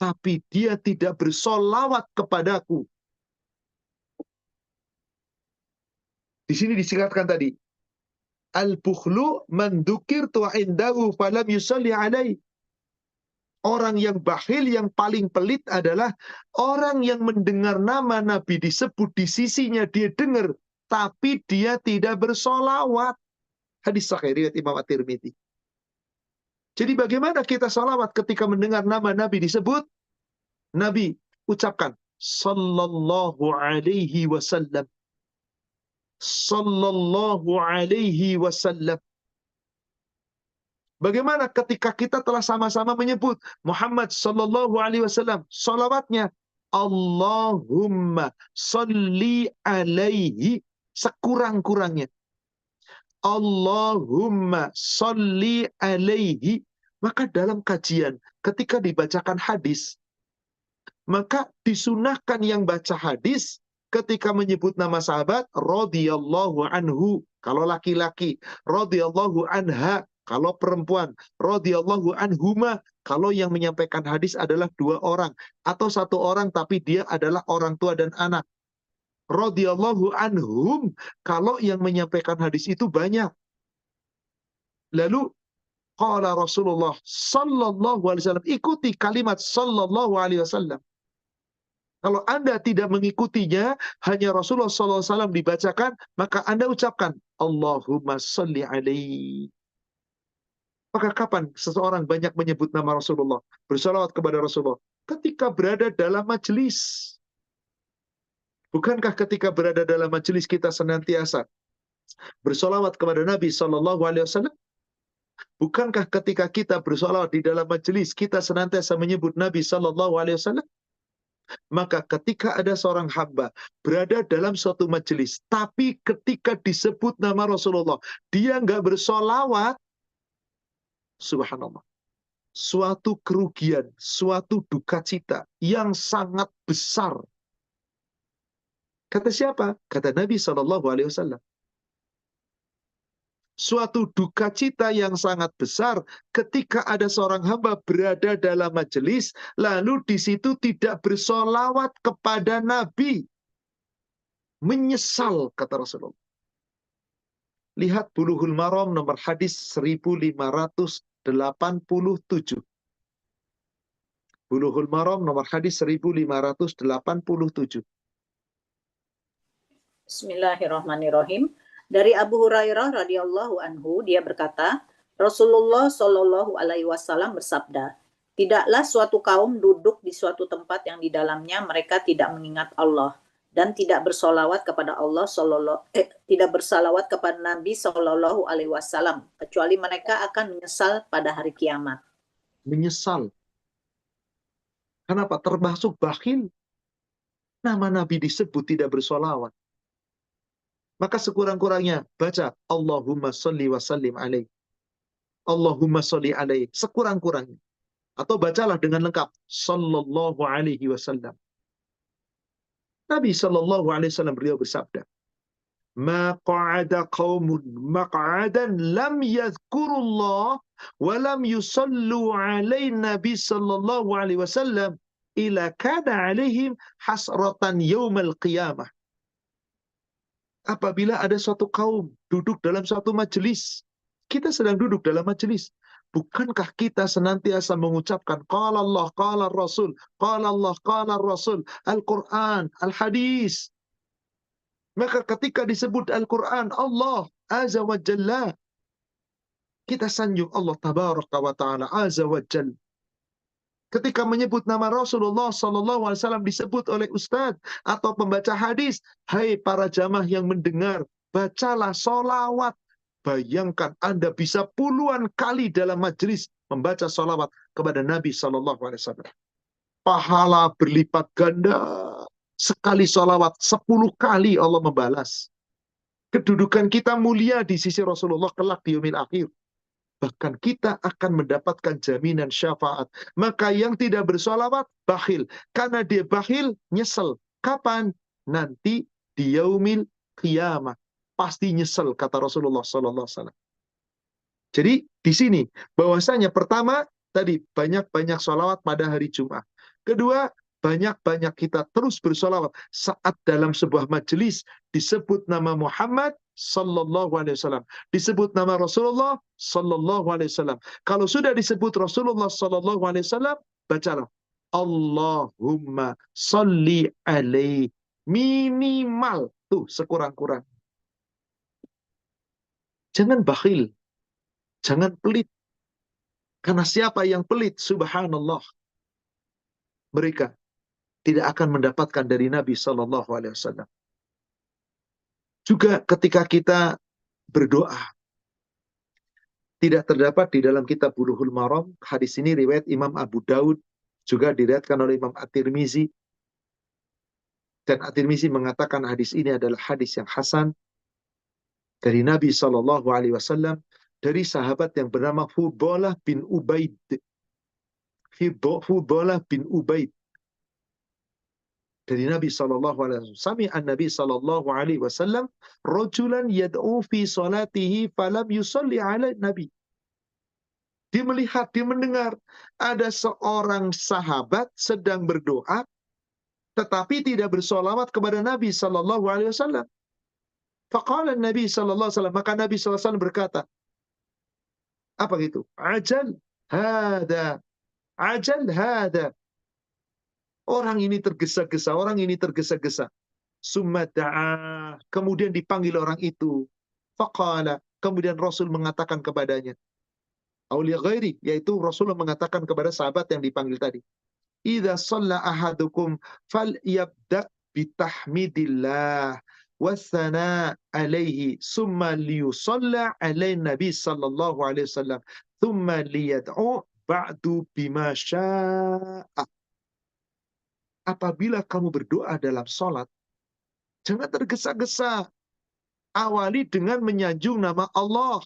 tapi dia tidak bersolawat kepadaku. Di sini disingkatkan tadi. Al-bukhlu man dzukirtu indahu falam yusalli alaihi. Orang yang bakhil, yang paling pelit adalah orang yang mendengar nama Nabi disebut di sisinya, dia dengar, tapi dia tidak bersolawat. Hadis sahih riwayat Imam At-Tirmidzi. Jadi bagaimana kita salawat ketika mendengar nama Nabi disebut? Nabi ucapkan sallallahu alaihi wasallam. Sallallahu alaihi wasallam. Bagaimana ketika kita telah sama-sama menyebut Muhammad sallallahu alaihi wasallam, salawatnya Allahumma salli alaihi sekurang-kurangnya. Allahumma salli alaihi. Maka dalam kajian ketika dibacakan hadis, maka disunahkan yang baca hadis ketika menyebut nama sahabat radhiyallahu anhu kalau laki-laki, radhiyallahu anha kalau perempuan, radhiyallahu anhuma kalau yang menyampaikan hadis adalah dua orang atau satu orang tapi dia adalah orang tua dan anak. Radhiyallahu anhum kalau yang menyampaikan hadis itu banyak. Lalu qala Rasulullah sallallahu alaihi wasallam. Ikuti kalimat sallallahu alaihi wasallam. Kalau Anda tidak mengikutinya, hanya Rasulullah sallallahu alaihi wasallam dibacakan, maka Anda ucapkan Allahumma salli alaihi. Maka kapan seseorang banyak menyebut nama Rasulullah, bersalawat kepada Rasulullah? Ketika berada dalam majelis. Bukankah ketika berada dalam majelis kita senantiasa bersalawat kepada Nabi Sallallahu Alaihi Wasallam? Bukankah ketika kita bersalawat di dalam majelis kita senantiasa menyebut Nabi Sallallahu Alaihi Wasallam? Maka ketika ada seorang hamba berada dalam suatu majelis, tapi ketika disebut nama Rasulullah, dia nggak bersolawat, subhanallah, suatu kerugian, suatu duka cita yang sangat besar. Kata siapa? Kata Nabi Sallallahu Alaihi Wasallam. Suatu duka cita yang sangat besar ketika ada seorang hamba berada dalam majelis, lalu di situ tidak bersolawat kepada Nabi. Menyesal, kata Rasulullah. Lihat Bulughul Maram nomor hadis 1587. Bulughul Maram nomor hadis 1587. Bismillahirrahmanirrahim. Dari Abu Hurairah radhiyallahu anhu, dia berkata, Rasulullah Shallallahu alaihi wasallam bersabda, tidaklah suatu kaum duduk di suatu tempat yang di dalamnya mereka tidak mengingat Allah dan tidak bersolawat kepada tidak bersalawat kepada Nabi Shallallahu alaihi wasallam, kecuali mereka akan menyesal pada hari kiamat. Menyesal. Kenapa? Termasuk bakhil. Nama Nabi disebut tidak bersolawat. Maka sekurang-kurangnya baca Allahumma sholli wa sallim alaihi. Allahumma sholli alaihi. Sekurang-kurangnya. Atau bacalah dengan lengkap. Sallallahu alaihi wasallam. Nabi sallallahu alaihi wasallam beliau bersabda, Ma qa'ada qawmun maq'adan lam yadhkurullah wa lam yusallu alaihi Nabi sallallahu alaihi wasallam ila kana alaihim hasratan yaumal qiyamah. Apabila ada suatu kaum duduk dalam suatu majelis, kita sedang duduk dalam majelis, bukankah kita senantiasa mengucapkan qala Allah, qala Rasul, qala Allah, qala Rasul, Al-Quran, Al-Hadis. Maka ketika disebut Al-Quran, Allah Azza wa Jalla, kita sanjung Allah Tabaraka wa Ta'ala Azza wa Jalla. Ketika menyebut nama Rasulullah Sallallahu Alaihi Wasallam disebut oleh ustadz atau pembaca hadis, hai para jamaah yang mendengar, bacalah solawat. Bayangkan Anda bisa puluhan kali dalam majelis membaca solawat kepada Nabi Sallallahu Alaihi Wasallam. Pahala berlipat ganda. Sekali solawat 10 kali Allah membalas. Kedudukan kita mulia di sisi Rasulullah kelak di yaumil akhir. Bahkan kita akan mendapatkan jaminan syafaat. Maka yang tidak bersolawat, bakhil. Karena dia bakhil, nyesel. Kapan? Nanti di yaumil qiyamah. Pasti nyesel, kata Rasulullah SAW. Jadi di sini, bahwasanya pertama, tadi banyak-banyak solawat pada hari Jumat. Kedua, banyak-banyak kita terus bersolawat saat dalam sebuah majelis disebut nama Muhammad Sallallahu Alaihi Wasallam, disebut nama Rasulullah Sallallahu Alaihi Wasallam. Kalau sudah disebut Rasulullah Sallallahu Alaihi Wasallam, bacalah Allahumma salli alaihi, minimal tuh sekurang-kurang. Jangan bakhil, jangan pelit. Karena siapa yang pelit, subhanallah, mereka tidak akan mendapatkan dari Nabi Sallallahu Alaihi Wasallam. Juga ketika kita berdoa, tidak terdapat di dalam kitab Bulughul Maram. Hadis ini riwayat Imam Abu Daud, juga diriwayatkan oleh Imam At-Tirmizi. Dan At-Tirmizi mengatakan hadis ini adalah hadis yang hasan dari Nabi Sallallahu Alaihi Wasallam, dari sahabat yang bernama Fudalah bin Ubaid. Fudalah bin Ubaid. Dari Nabi Sallallahu Alaihi Wasallam. Sami'an Nabi Sallallahu Alaihi Wasallam rajulan yad'u fi salatihi falam yusalli ala Nabi. Dia melihat, dia mendengar ada seorang sahabat sedang berdoa tetapi tidak bersolawat kepada Nabi Sallallahu Alaihi Wasallam. Faqala Nabi Sallallahu Alaihi Wasallam, maka Nabi Sallallahu Alaihi Wasallam berkata, Apa gitu? Ajal hada. Ajal hada. Orang ini tergesa-gesa, orang ini tergesa-gesa. Summa da'a. Kemudian dipanggil orang itu. Faqala. Kemudian Rasul mengatakan kepadanya. Aulia ghairi. Yaitu Rasul mengatakan kepada sahabat yang dipanggil tadi. Idza shalla ahadukum falyabda bitahmidillah wassana alaihi summa liyusalla alaihi nabi sallallahu alaihi wasallam thumma liyad'u ba'du bima syaa. Apabila kamu berdoa dalam sholat, jangan tergesa-gesa. Awali dengan menyanjung nama Allah,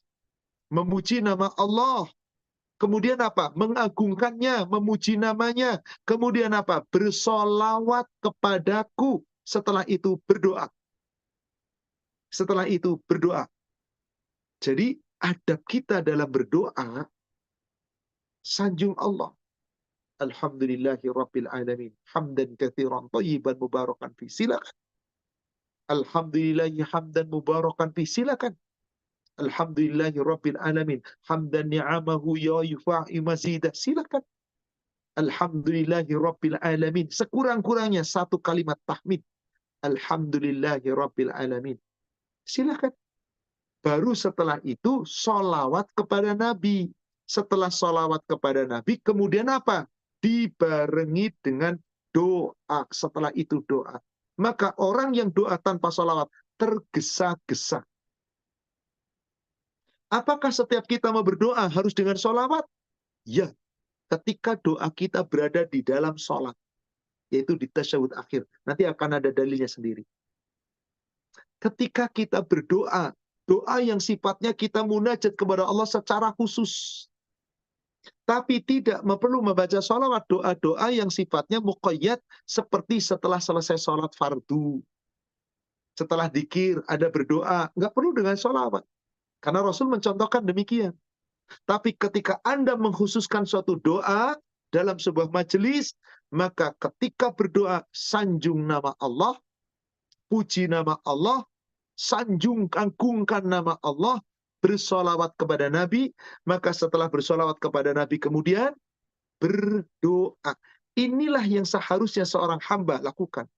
memuji nama Allah. Kemudian apa? Mengagungkannya, memuji namanya. Kemudian apa? Bersolawat kepadaku. Setelah itu berdoa. Setelah itu berdoa. Jadi adab kita dalam berdoa, sanjung Allah. Alhamdulillahi Rabbil Alamin. Hamdan kathiran thayyiban mubarakan fi. Silakan. Alhamdulillahi hamdan mubarakan fi. Silakan. Alhamdulillahi Rabbil Alamin. Hamdan ni'amahu ya yufa'i mazidah. Silakan. Alhamdulillahi Rabbil Alamin. Sekurang-kurangnya satu kalimat tahmid. Alhamdulillahi Rabbil Alamin. Silakan. Baru setelah itu sholawat kepada Nabi. Setelah sholawat kepada Nabi, kemudian apa? Dibarengi dengan doa. Setelah itu doa. Maka orang yang doa tanpa sholawat tergesa-gesa. Apakah setiap kita mau berdoa harus dengan sholawat? Ya, ketika doa kita berada di dalam sholat. Yaitu di tasyahud akhir. Nanti akan ada dalilnya sendiri. Ketika kita berdoa, doa yang sifatnya kita munajat kepada Allah secara khusus. Tapi tidak perlu membaca sholawat, doa-doa yang sifatnya muqayyad seperti setelah selesai sholat fardu. Setelah dzikir, ada berdoa. Nggak perlu dengan sholawat. Karena Rasul mencontohkan demikian. Tapi ketika Anda mengkhususkan suatu doa dalam sebuah majelis, maka ketika berdoa, sanjung nama Allah, puji nama Allah, sanjung agungkan nama Allah, bersolawat kepada Nabi, maka setelah bersolawat kepada Nabi kemudian berdoa. Inilah yang seharusnya seorang hamba lakukan.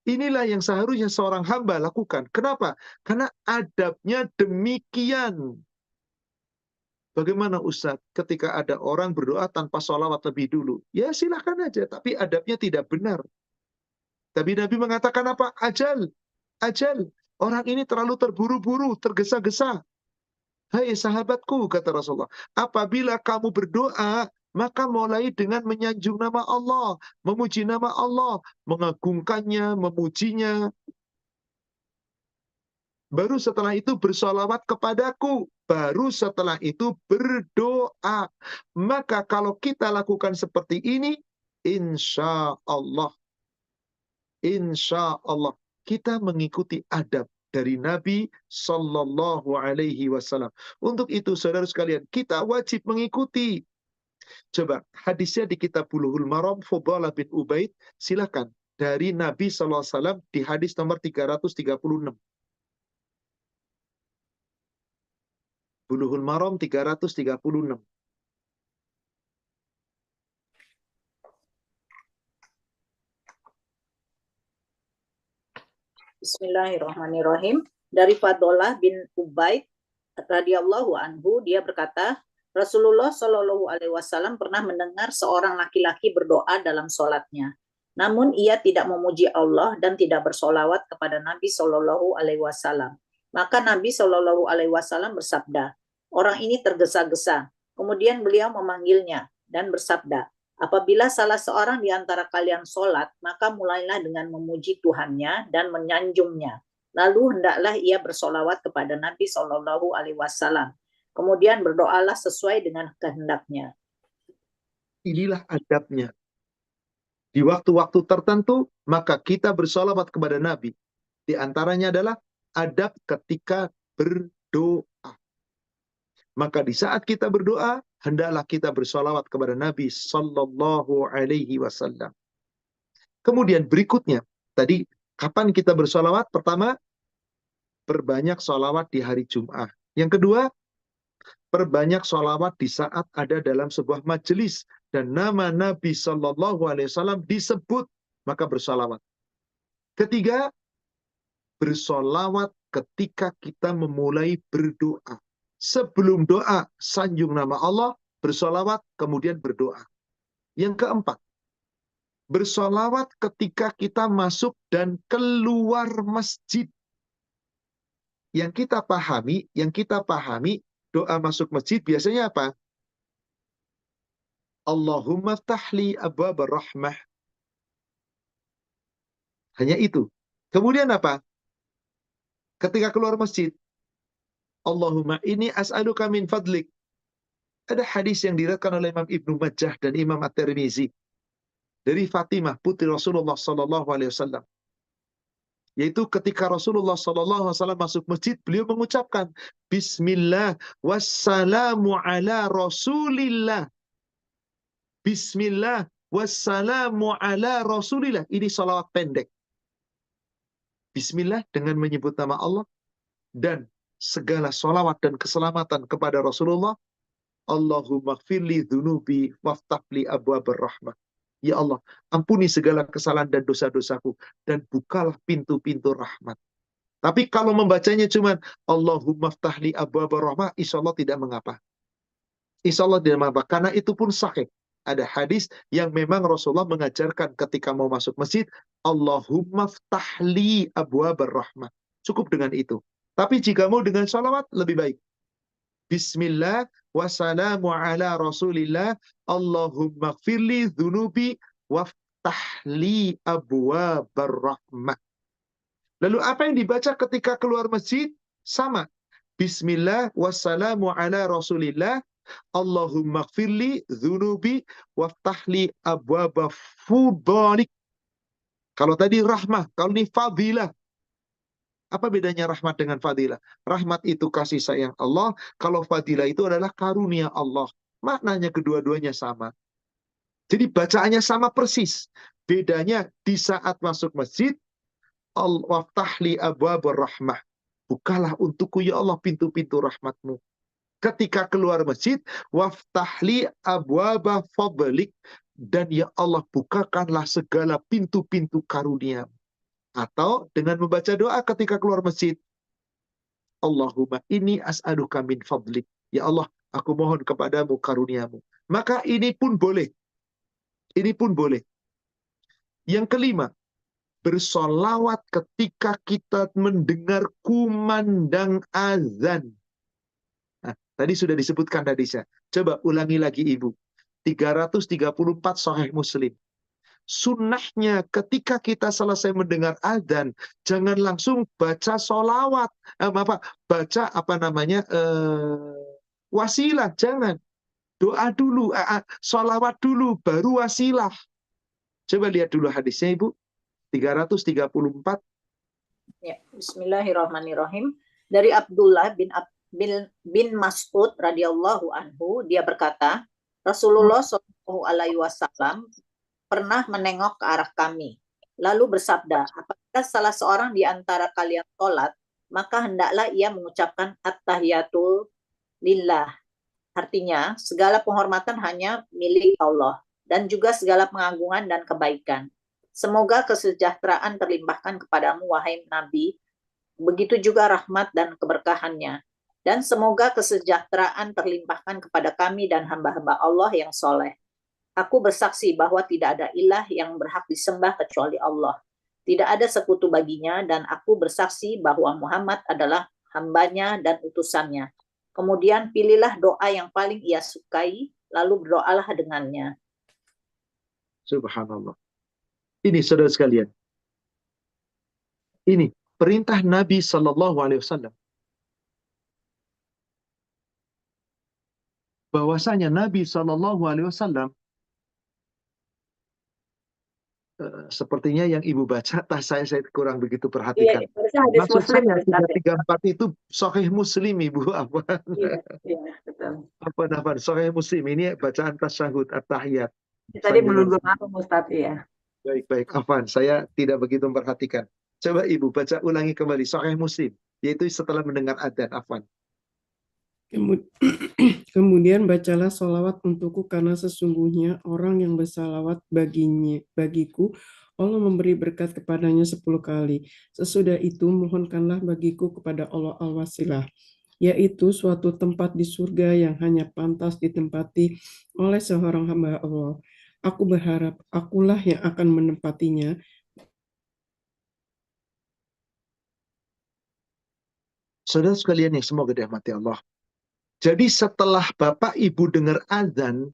Inilah yang seharusnya seorang hamba lakukan. Kenapa? Karena adabnya demikian. Bagaimana Ustaz ketika ada orang berdoa tanpa sholawat lebih dulu? Ya silakan aja, tapi adabnya tidak benar. Tapi Nabi mengatakan apa? Ajal. Ajal. Orang ini terlalu terburu-buru, tergesa-gesa. Hai sahabatku, kata Rasulullah, apabila kamu berdoa, maka mulai dengan menyanjung nama Allah, memuji nama Allah, mengagungkannya, memujinya. Baru setelah itu bersolawat kepadaku. Baru setelah itu berdoa. Maka kalau kita lakukan seperti ini, insya Allah kita mengikuti adab dari Nabi Sallallahu Alaihi Wasallam. Untuk itu, saudara sekalian, kita wajib mengikuti. Coba, hadisnya di kitab Bulughul Maram, Fudalah bin Ubaid, silakan. Dari Nabi Sallallahu Alaihi Wasallam di hadis nomor 336. Bulughul Maram 336. Bismillahirrahmanirrahim. Dari Fadlah bin Ubaid radhiyallahu anhu, dia berkata, Rasulullah Shallallahu alaihi wasallam pernah mendengar seorang laki-laki berdoa dalam sholatnya. Namun ia tidak memuji Allah dan tidak bersolawat kepada Nabi Shallallahu alaihi wasallam. Maka Nabi Shallallahu alaihi wasallam bersabda, orang ini tergesa-gesa. Kemudian beliau memanggilnya dan bersabda, apabila salah seorang di antara kalian sholat, maka mulailah dengan memuji Tuhannya dan menyanjungnya. Lalu hendaklah ia bersolawat kepada Nabi Shallallahu alaihi wasallam. Kemudian berdoalah sesuai dengan kehendaknya. Inilah adabnya. Di waktu-waktu tertentu, maka kita bersolawat kepada Nabi. Di antaranya adalah adab ketika berdoa. Maka di saat kita berdoa, hendaklah kita bersolawat kepada Nabi Sallallahu Alaihi Wasallam. Kemudian berikutnya, tadi kapan kita bersolawat? Pertama, perbanyak solawat di hari Jum'ah. Yang kedua, Perbanyak sholawat di saat ada dalam sebuah majelis dan nama Nabi Shallallahu Alaihi Wasallam disebut, maka bersolawat. Ketiga, bersolawat ketika kita memulai berdoa. Sebelum doa, sanjung nama Allah, bersolawat, kemudian berdoa. Yang keempat, bersolawat ketika kita masuk dan keluar masjid. Yang kita pahami, doa masuk masjid biasanya apa? Allahumma ftahli abwab rahmah. Hanya itu. Kemudian apa? Ketika keluar masjid, Allahumma ini as'aluka min fadlik. Ada hadis yang diriwayatkan oleh Imam Ibnu Majah dan Imam At-Tirmizi dari Fatimah putri Rasulullah sallallahu alaihi wasallam. Yaitu ketika Rasulullah sallallahu alaihi wasallam masuk masjid, beliau mengucapkan bismillah wassalamu ala Rasulillah. Bismillah wassalamu ala Rasulillah. Ini salawat pendek. Bismillah dengan menyebut nama Allah dan segala salawat dan keselamatan kepada Rasulullah. Allahumma gfirli dhunubi waftahli abwabar rahmah. Ya Allah, ampuni segala kesalahan dan dosa-dosaku dan bukalah pintu-pintu rahmat. Tapi kalau membacanya cuma Allahumma ftahli abwabar rahmah, insyaallah tidak mengapa. Insyaallah tidak mengapa, karena itu pun sahih. Ada hadis yang memang Rasulullah mengajarkan ketika mau masuk masjid, Allahumma ftahli abwabar rahmah. Cukup dengan itu. Tapi jika mau dengan sholawat, lebih baik. Bismillah wassalamu ala Rasulillah, Allahumma gfirli dhunubi waftahli abwabar rahmah. Lalu apa yang dibaca ketika keluar masjid? Sama. Bismillah wassalamu ala Rasulillah, Allahumma gfirli dhunubi waftahli abwaba fudhalik. Kalau tadi rahmah, kalau ini fadilah. Apa bedanya rahmat dengan fadilah? Rahmat itu kasih sayang Allah, kalau fadilah itu adalah karunia Allah. Maknanya kedua-duanya sama. Jadi bacaannya sama persis. Bedanya di saat masuk masjid, waftahli abwabur rahmah. Bukalah untukku ya Allah pintu-pintu rahmatmu. Ketika keluar masjid, waftahli abwaba fadlik, dan ya Allah bukakanlah segala pintu-pintu karunia. Atau dengan membaca doa ketika keluar masjid, Allahumma inni as'aluka min fadlik. Ya Allah, aku mohon kepadamu karuniamu. Maka ini pun boleh. Ini pun boleh. Yang kelima, bersolawat ketika kita mendengar kumandang azan. Nah, tadi sudah disebutkan hadisnya. Coba ulangi lagi Ibu. 334 Sahih Muslim. Sunnahnya ketika kita selesai mendengar azan, jangan langsung baca solawat. Baca wasilah. Jangan. Doa dulu. Solawat dulu, baru wasilah. Coba lihat dulu hadisnya Ibu. 334. Ya, Bismillahirrahmanirrahim. Dari Abdullah bin Mas'ud radhiyallahu anhu, dia berkata, Rasulullah Shallallahu alaihi wasallam pernah menengok ke arah kami, lalu bersabda, apabila salah seorang di antara kalian sholat, maka hendaklah ia mengucapkan at-tahiyatul lillah. Artinya, segala penghormatan hanya milik Allah, dan juga segala pengagungan dan kebaikan. Semoga kesejahteraan terlimpahkan kepadamu, wahai Nabi, begitu juga rahmat dan keberkahannya. Dan semoga kesejahteraan terlimpahkan kepada kami dan hamba-hamba Allah yang soleh. Aku bersaksi bahwa tidak ada ilah yang berhak disembah kecuali Allah. Tidak ada sekutu baginya, dan aku bersaksi bahwa Muhammad adalah hambanya dan utusannya. Kemudian pilihlah doa yang paling ia sukai, lalu berdoalah dengannya. Subhanallah. Ini saudara sekalian. Ini perintah Nabi Sallallahu Alaihi Wasallam. Bahwasanya Nabi Sallallahu Alaihi Wasallam sepertinya yang Ibu baca, saya kurang begitu perhatikan. Iya, maksud Muslim, saya 334 itu Sahih Muslim Ibu. Apa? Iya, betul. Apa Sahih Muslim ini bacaan tasyahud at-tahiyat. Tadi belum Ustaz ya. Baik, Afwan, saya tidak begitu memperhatikan. Coba Ibu baca ulangi kembali Sahih Muslim, yaitu setelah mendengar adzan, Afwan. Kemudian bacalah sholawat untukku, karena sesungguhnya orang yang bersalawat bagiku, Allah memberi berkat kepadanya 10 kali. Sesudah itu mohonkanlah bagiku kepada Allah al-wasilah, yaitu suatu tempat di surga yang hanya pantas ditempati oleh seorang hamba Allah. Aku berharap akulah yang akan menempatinya. Saudara sekalian yang semoga dirahmati Allah. Jadi setelah Bapak Ibu dengar azan,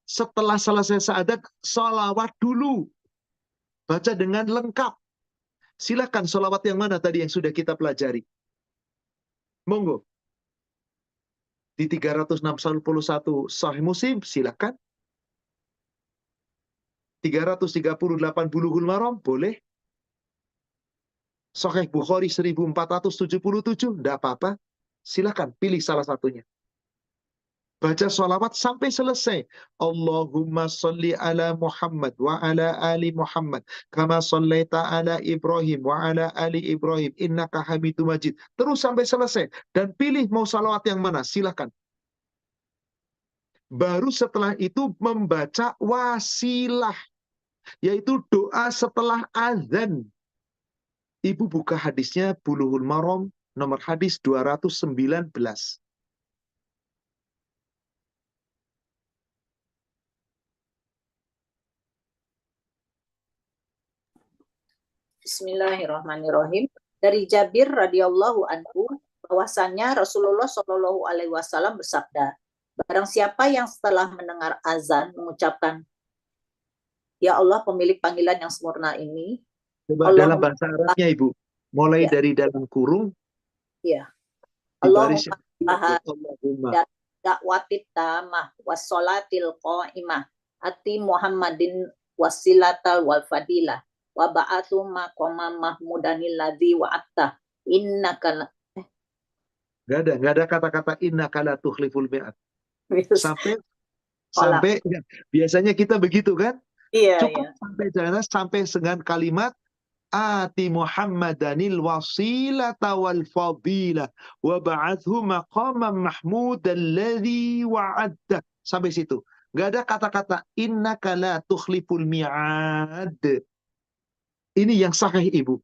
setelah selesai syahadat, sholawat dulu. Baca dengan lengkap. Silakan sholawat yang mana tadi yang sudah kita pelajari. Monggo. Di 361 Sahih Muslim, silakan. 338 Bulughul Maram, boleh. Sahih Bukhari 1477, tidak apa-apa. Silakan pilih salah satunya. Baca sholawat sampai selesai. Allahumma salli ala Muhammad wa ala ali Muhammad. Kama sallaita ala Ibrahim wa ala ali Ibrahim. Innaka hamidum majid. Terus sampai selesai. Dan pilih mau sholawat yang mana. Silakan. Baru setelah itu membaca wasilah. Yaitu doa setelah azan. Ibu buka hadisnya Bulughul Maram, nomor hadis 219. Bismillahirrahmanirrahim. Dari Jabir radhiyallahu anhu, bahwasanya Rasulullah Shallallahu alaihi wasallam bersabda, barang siapa yang setelah mendengar azan mengucapkan, Ya Allah pemilik panggilan yang sempurna ini, Coba dalam bahasa Arabnya Ibu. Mulai dari dalam kurung. Ya. Allahumma da'watit tamah wassolatil qa'imah ati Muhammadin wasilatal wal fadilah wa ba'athu maqamam mahmudanil ladzi wa'atta innaka Nggak ada kata-kata innaka la tukhliful mi'ad. Sampai ya, biasanya kita begitu kan? Iya, cukup iya. sampai dengan kalimat ati Muhammadanil wasilata wal fadilah wa ba'athu maqamam mahmudan alladzi wa'adta. Sampai situ. Nggak ada kata-kata innaka la tukhliful mi'ad. Ini yang sahih Ibu.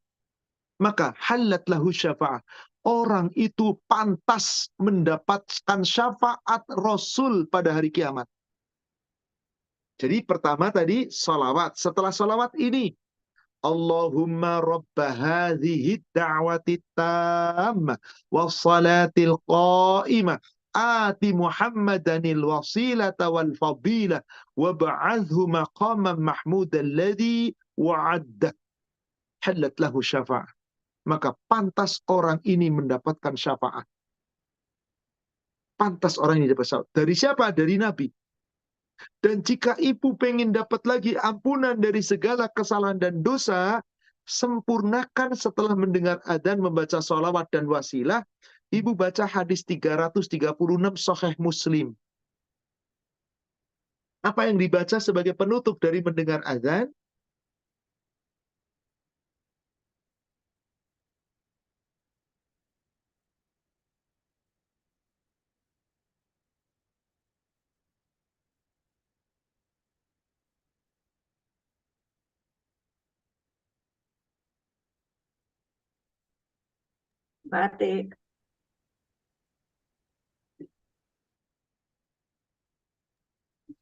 Maka halat lahu syafa'ah. Orang itu pantas mendapatkan syafaat Rasul pada hari kiamat. Jadi pertama tadi salawat. Setelah salawat ini Allahumma rabba hadhihi da'wati tammah wassalatil qa'imah ati Muhammadanil wasilata wal fadilah wa ba'athu maqaman mahmudan alladhi wa'adda. Halat lahu syafa'ah. Maka pantas orang ini mendapatkan syafaat. Pantas orang ini dapat syafaat. Dari siapa? Dari Nabi. Dan jika ibu pengen dapat lagi ampunan dari segala kesalahan dan dosa, sempurnakan setelah mendengar adzan membaca sholawat dan wasilah. Ibu baca hadis 336 Sahih Muslim. Apa yang dibaca sebagai penutup dari mendengar adzan? Batik.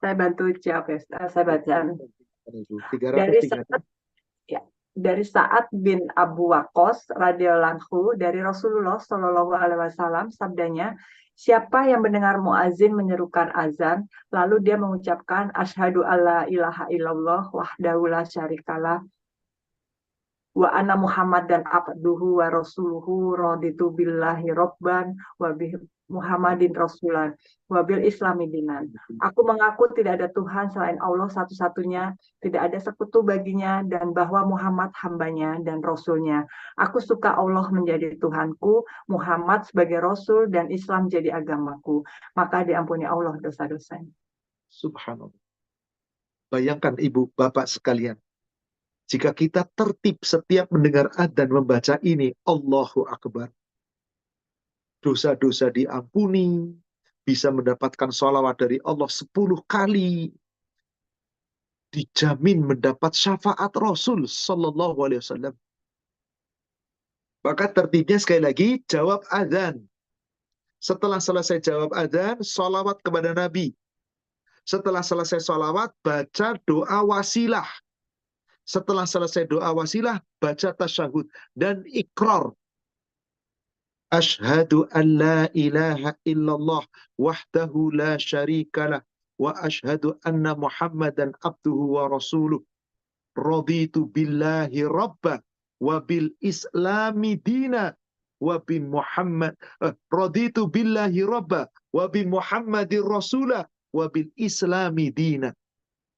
Saya bantu jawab ya, saya baca. Dari Sa'ad bin Abu Waqqas radhiyallahu anhu dari Rasulullah Shallallahu alaihi wasallam sabdanya, siapa yang mendengar muazin menyerukan azan lalu dia mengucapkan asyhadu alla ilaha illallah wahdahu la syarikalah wa anna Muhammad dan abduhu wa rasuluhu raditu billahi robban wa bi Muhammadin rasulan wa bil islami dinan. Aku mengaku tidak ada Tuhan selain Allah satu-satunya, tidak ada sekutu baginya, dan bahwa Muhammad hambanya dan rasulnya. Aku suka Allah menjadi Tuhanku, Muhammad sebagai rasul, dan Islam jadi agamaku. Maka diampuni Allah dosa-dosanya. Subhanallah. Bayangkan ibu bapak sekalian. Jika kita tertib setiap mendengar adzan membaca ini, Allahu Akbar. dosa-dosa diampuni, bisa mendapatkan sholawat dari Allah 10 kali, dijamin mendapat syafaat Rasul Sallallahu Alaihi Wasallam. Maka tertibnya sekali lagi, jawab adzan. Setelah selesai jawab adzan, sholawat kepada Nabi. Setelah selesai sholawat, baca doa wasilah. Setelah selesai doa wasilah, baca tasyahud. Dan ikrar. Ashhadu an la ilaha illallah wahdahu la syarikalah. Wa ashhadu anna Muhammadan abduhu wa rasuluh. Raditu billahi rabba. Wa bil islami dina. Wa bi Muhammad. Raditu billahi rabba. Wa bi Muhammadin rasulah. Wa bil islami dina.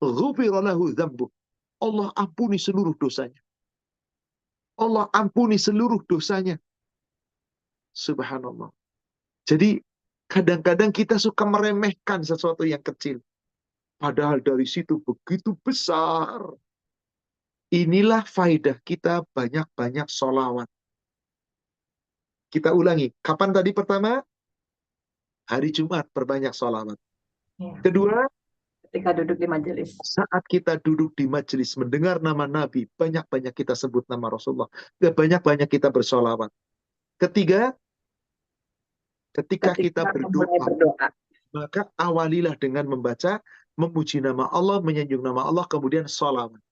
Ghufira lahu dzambuh. Allah ampuni seluruh dosanya. Allah ampuni seluruh dosanya. Subhanallah. Jadi kadang-kadang kita suka meremehkan sesuatu yang kecil. Padahal dari situ begitu besar. Inilah faidah kita banyak-banyak sholawat. Kita ulangi. Kapan tadi pertama? Hari Jumat perbanyak sholawat. Ya. Kedua, Ketika duduk di majelis. saat kita duduk di majelis mendengar nama Nabi, banyak-banyak kita sebut nama Rasulullah. Banyak-banyak kita bersolawat. Ketiga, ketika kita berdoa, maka awalilah dengan membaca, memuji nama Allah, menyanjung nama Allah, kemudian sholawat.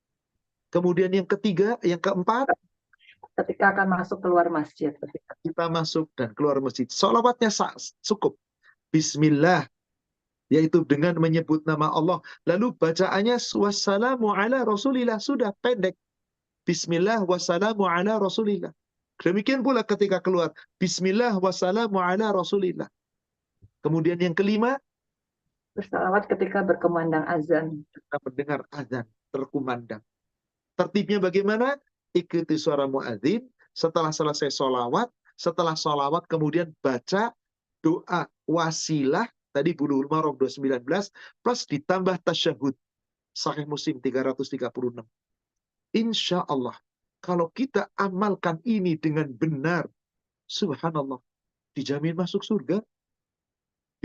Kemudian yang ketiga, yang keempat, Ketika akan masuk keluar masjid. kita masuk dan keluar masjid. Sholawatnya cukup. Bismillah, yaitu dengan menyebut nama Allah. Lalu bacaannya wassalamu ala rasulillah. Sudah pendek. Bismillah wassalamu ala rasulillah. Demikian pula ketika keluar. Bismillah wassalamu ala rasulillah. Kemudian yang kelima, Bersalawat ketika berkumandang azan. kita mendengar azan terkumandang. Tertibnya bagaimana? Ikuti suara muadzin. Setelah selesai sholawat, setelah sholawat kemudian baca doa wasilah. Tadi Bulughul Maram 219 plus ditambah tasyahud. Sahih Muslim 336. Insya Allah, kalau kita amalkan ini dengan benar, subhanallah, dijamin masuk surga.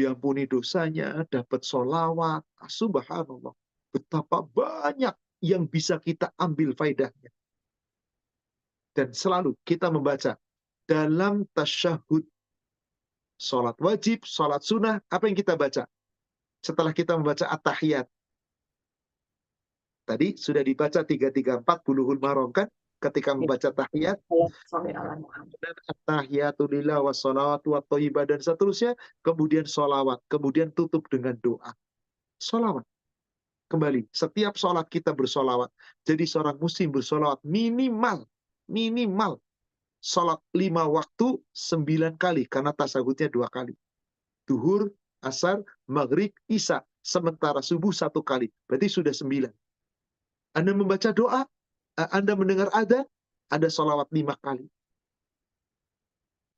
Diampuni dosanya, dapat sholawat. Subhanallah. Betapa banyak yang bisa kita ambil faedahnya. Dan selalu kita membaca dalam tasyahud. Sholat wajib, sholat sunnah, apa yang kita baca? Setelah kita membaca at-tahiyat. Tadi sudah dibaca 334 Bulughul Maram kan? Ketika membaca tahiyat. Dan at-tahiyatu lillah wa sholawatu wa thayyibah dan seterusnya. Kemudian sholawat. Kemudian tutup dengan doa. Sholawat. Kembali, setiap sholat kita bersolawat. Jadi seorang muslim bersolawat minimal sholat 5 waktu 9 kali. Karena tasahudnya 2 kali. Duhur, asar, maghrib, isya. Sementara subuh 1 kali. Berarti sudah 9. Anda membaca doa, Anda mendengar ada sholawat 5 kali.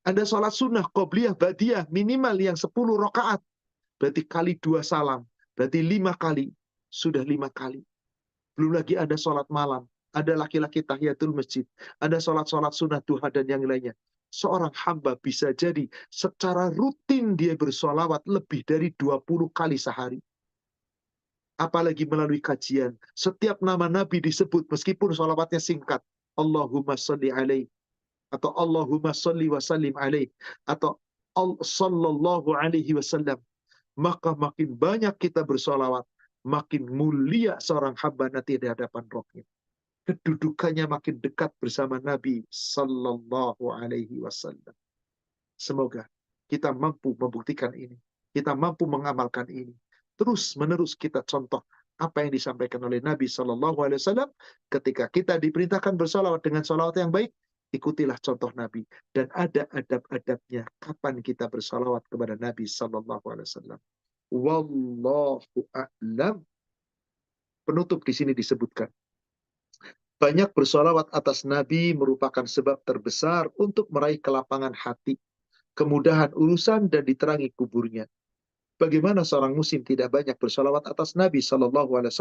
Anda sholat sunnah, qobliyah, ba'diyah, minimal yang 10 rakaat. Berarti kali 2 salam. Berarti 5 kali. Sudah 5 kali. Belum lagi ada sholat malam. Ada laki-laki tahiyatul masjid. Ada sholat-sholat sunnah duha dan yang lainnya. Seorang hamba bisa jadi secara rutin dia bersolawat lebih dari 20 kali sehari. Apalagi melalui kajian. Setiap nama Nabi disebut meskipun sholawatnya singkat. Allahumma salli alaih. Atau Allahumma salli wa sallim alaih. Atau sallallahu alaihi wasallam. Maka makin banyak kita bersolawat. Makin mulia seorang hamba nanti di hadapan Rohnya. Kedudukannya makin dekat bersama Nabi sallallahu alaihi wasallam. Semoga kita mampu membuktikan ini. Kita mampu mengamalkan ini. Terus menerus kita contoh apa yang disampaikan oleh Nabi sallallahu alaihi wasallam ketika kita diperintahkan bersalawat dengan salawat yang baik, ikutilah contoh Nabi dan ada adab-adabnya kapan kita bersalawat kepada Nabi sallallahu alaihi wasallam. Wallahu a'lam. Penutup di sini disebutkan banyak bersolawat atas Nabi merupakan sebab terbesar untuk meraih kelapangan hati, kemudahan urusan dan diterangi kuburnya. Bagaimana seorang muslim tidak banyak bersolawat atas Nabi SAW,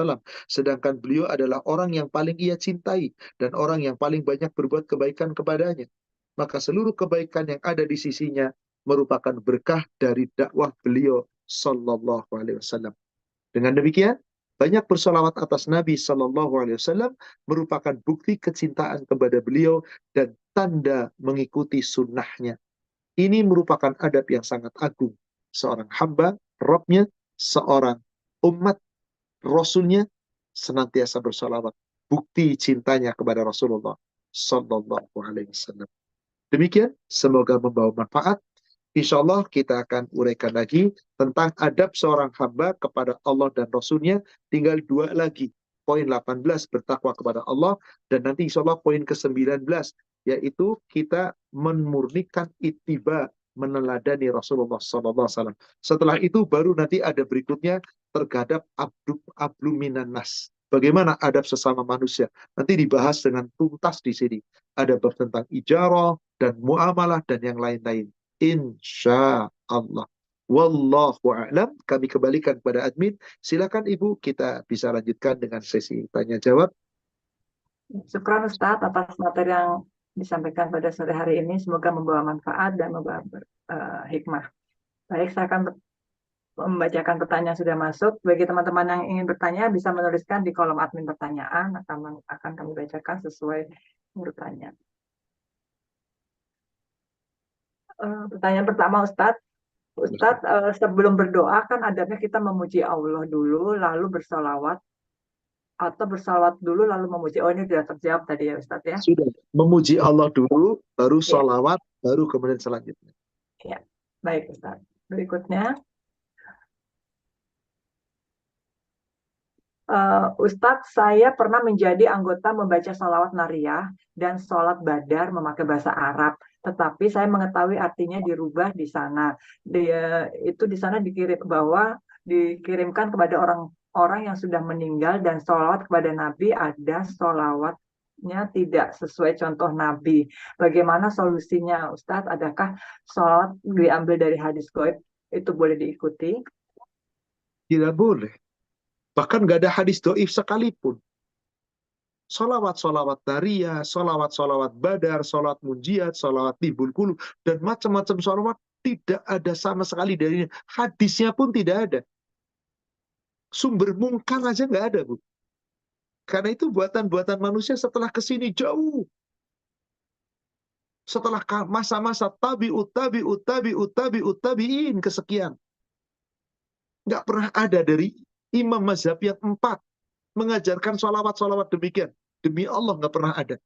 sedangkan beliau adalah orang yang paling ia cintai dan orang yang paling banyak berbuat kebaikan kepadanya. Maka seluruh kebaikan yang ada di sisinya merupakan berkah dari dakwah beliau sallallahu alaihi wasallam. Dengan demikian, banyak bersolawat atas Nabi sallallahu alaihi wasallam merupakan bukti kecintaan kepada beliau dan tanda mengikuti sunnahnya. Ini merupakan adab yang sangat agung. Seorang hamba, Rabbnya, seorang umat Rasulnya senantiasa bersolawat. Bukti cintanya kepada Rasulullah sallallahu alaihi wasallam. Demikian, semoga membawa manfaat. Insya Allah kita akan uraikan lagi tentang adab seorang hamba kepada Allah dan Rasulnya. Tinggal 2 lagi. Poin 18, bertakwa kepada Allah. Dan nanti insya Allah poin ke-19, yaitu kita memurnikan ittiba, meneladani Rasulullah SAW. Setelah itu baru nanti ada berikutnya terhadap abdu minan nas. Bagaimana adab sesama manusia. Nanti dibahas dengan tuntas di sini. Ada bab tentang ijarah dan muamalah dan yang lain-lain. Insya Allah. Wallahu a'lam. Kami kembalikan kepada admin. Silakan Ibu, kita bisa lanjutkan dengan sesi tanya jawab. Syukran Ustadz atas materi yang disampaikan pada sore hari ini. Semoga membawa manfaat dan membawa hikmah. Baik, saya akan membacakan pertanyaan sudah masuk. Bagi teman-teman yang ingin bertanya, bisa menuliskan di kolom admin pertanyaan. Akan kami bacakan sesuai urutannya. Pertanyaan pertama, Ustadz. Sebelum berdoa kan adabnya kita memuji Allah dulu, lalu bersolawat, atau bersolawat dulu lalu memuji. Oh, ini sudah terjawab tadi ya Ustadz ya. Sudah, memuji Allah dulu, baru solawat, baru kemudian selanjutnya. Ya, baik Ustadz. Berikutnya, Ustadz, saya pernah menjadi anggota membaca sholawat nariyah dan sholat badar memakai bahasa Arab, tetapi saya mengetahui artinya dirubah di sana. Itu di sana dikirimkan kepada orang-orang yang sudah meninggal, dan sholawat kepada Nabi ada sholawatnya tidak sesuai contoh Nabi. Bagaimana solusinya Ustadz? Adakah sholawat diambil dari hadis gaib itu boleh diikuti? Tidak boleh. Bahkan nggak ada hadis doif sekalipun. Solawat-solawat nariyah, solawat-solawat badar, solawat munjiat, solawat tibul kulu, dan macam-macam solawat tidak ada sama sekali dari hadisnya pun tidak ada. Sumber mungkar aja nggak ada, Bu. Karena itu buatan-buatan manusia setelah kesini jauh. Setelah masa-masa tabi'in kesekian. Nggak pernah ada dari imam mazhab yang 4 mengajarkan sholawat-sholawat demikian. Demi Allah nggak pernah ada.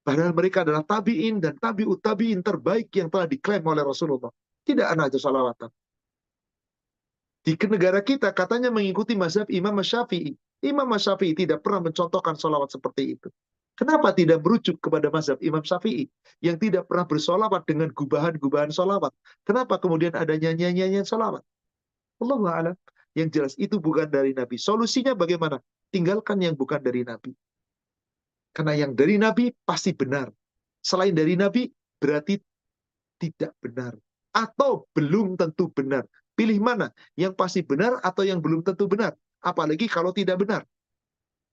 Padahal mereka adalah tabi'in dan tabi'in terbaik yang telah diklaim oleh Rasulullah. Tidak ada sholawatan. Di negara kita katanya mengikuti mazhab Imam Syafi'i. Imam Syafi'i tidak pernah mencontohkan sholawat seperti itu. Kenapa tidak merujuk kepada mazhab Imam Syafi'i yang tidak pernah bersolawat dengan gubahan-gubahan sholawat? Kenapa kemudian ada nyanyian-nyanyian sholawat? Allahu a'lam. Yang jelas itu bukan dari Nabi. Solusinya bagaimana? Tinggalkan yang bukan dari Nabi. Karena yang dari Nabi pasti benar. Selain dari Nabi berarti tidak benar. Atau belum tentu benar. Pilih mana? Yang pasti benar atau yang belum tentu benar? Apalagi kalau tidak benar.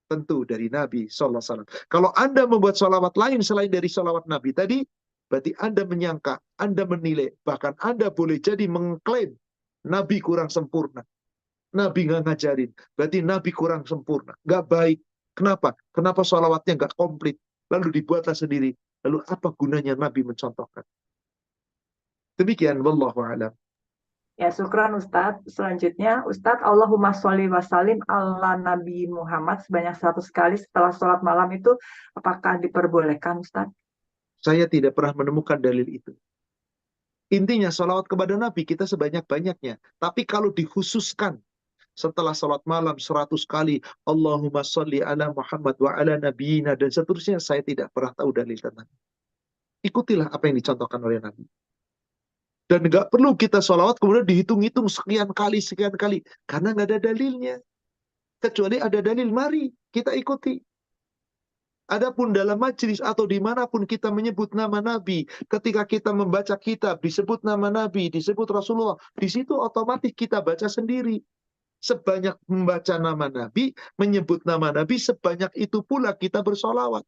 Tentu dari Nabi SAW. Kalau Anda membuat sholawat lain selain dari sholawat Nabi tadi, berarti Anda menyangka, Anda menilai, bahkan Anda boleh jadi mengklaim Nabi kurang sempurna. Nabi nggak ngajarin. Berarti Nabi kurang sempurna. Nggak baik. Kenapa? Kenapa sholawatnya nggak komplit? Lalu dibuatlah sendiri. Lalu apa gunanya Nabi mencontohkan? Demikian. Wallahu a'lam. Ya, syukran Ustadz. Selanjutnya, Ustadz, Allahumma sholli wa sallim ala Nabi Muhammad sebanyak 100 kali setelah sholat malam itu, apakah diperbolehkan Ustadz? Saya tidak pernah menemukan dalil itu. Intinya, sholawat kepada Nabi kita sebanyak-banyaknya. Tapi kalau dikhususkan, setelah sholat malam 100 kali, Allahumma sholli ala Muhammad wa ala nabiyina, dan seterusnya, saya tidak pernah tahu dalil tentang. Ikutilah apa yang dicontohkan oleh Nabi. Dan nggak perlu kita sholawat kemudian dihitung-hitung sekian kali. Karena nggak ada dalilnya. Kecuali ada dalil, mari kita ikuti. Adapun dalam majelis atau dimanapun kita menyebut nama Nabi, ketika kita membaca kitab, disebut nama Nabi, disebut Rasulullah, di situ otomatis kita baca sendiri. Sebanyak membaca nama Nabi, menyebut nama Nabi, sebanyak itu pula kita bersolawat.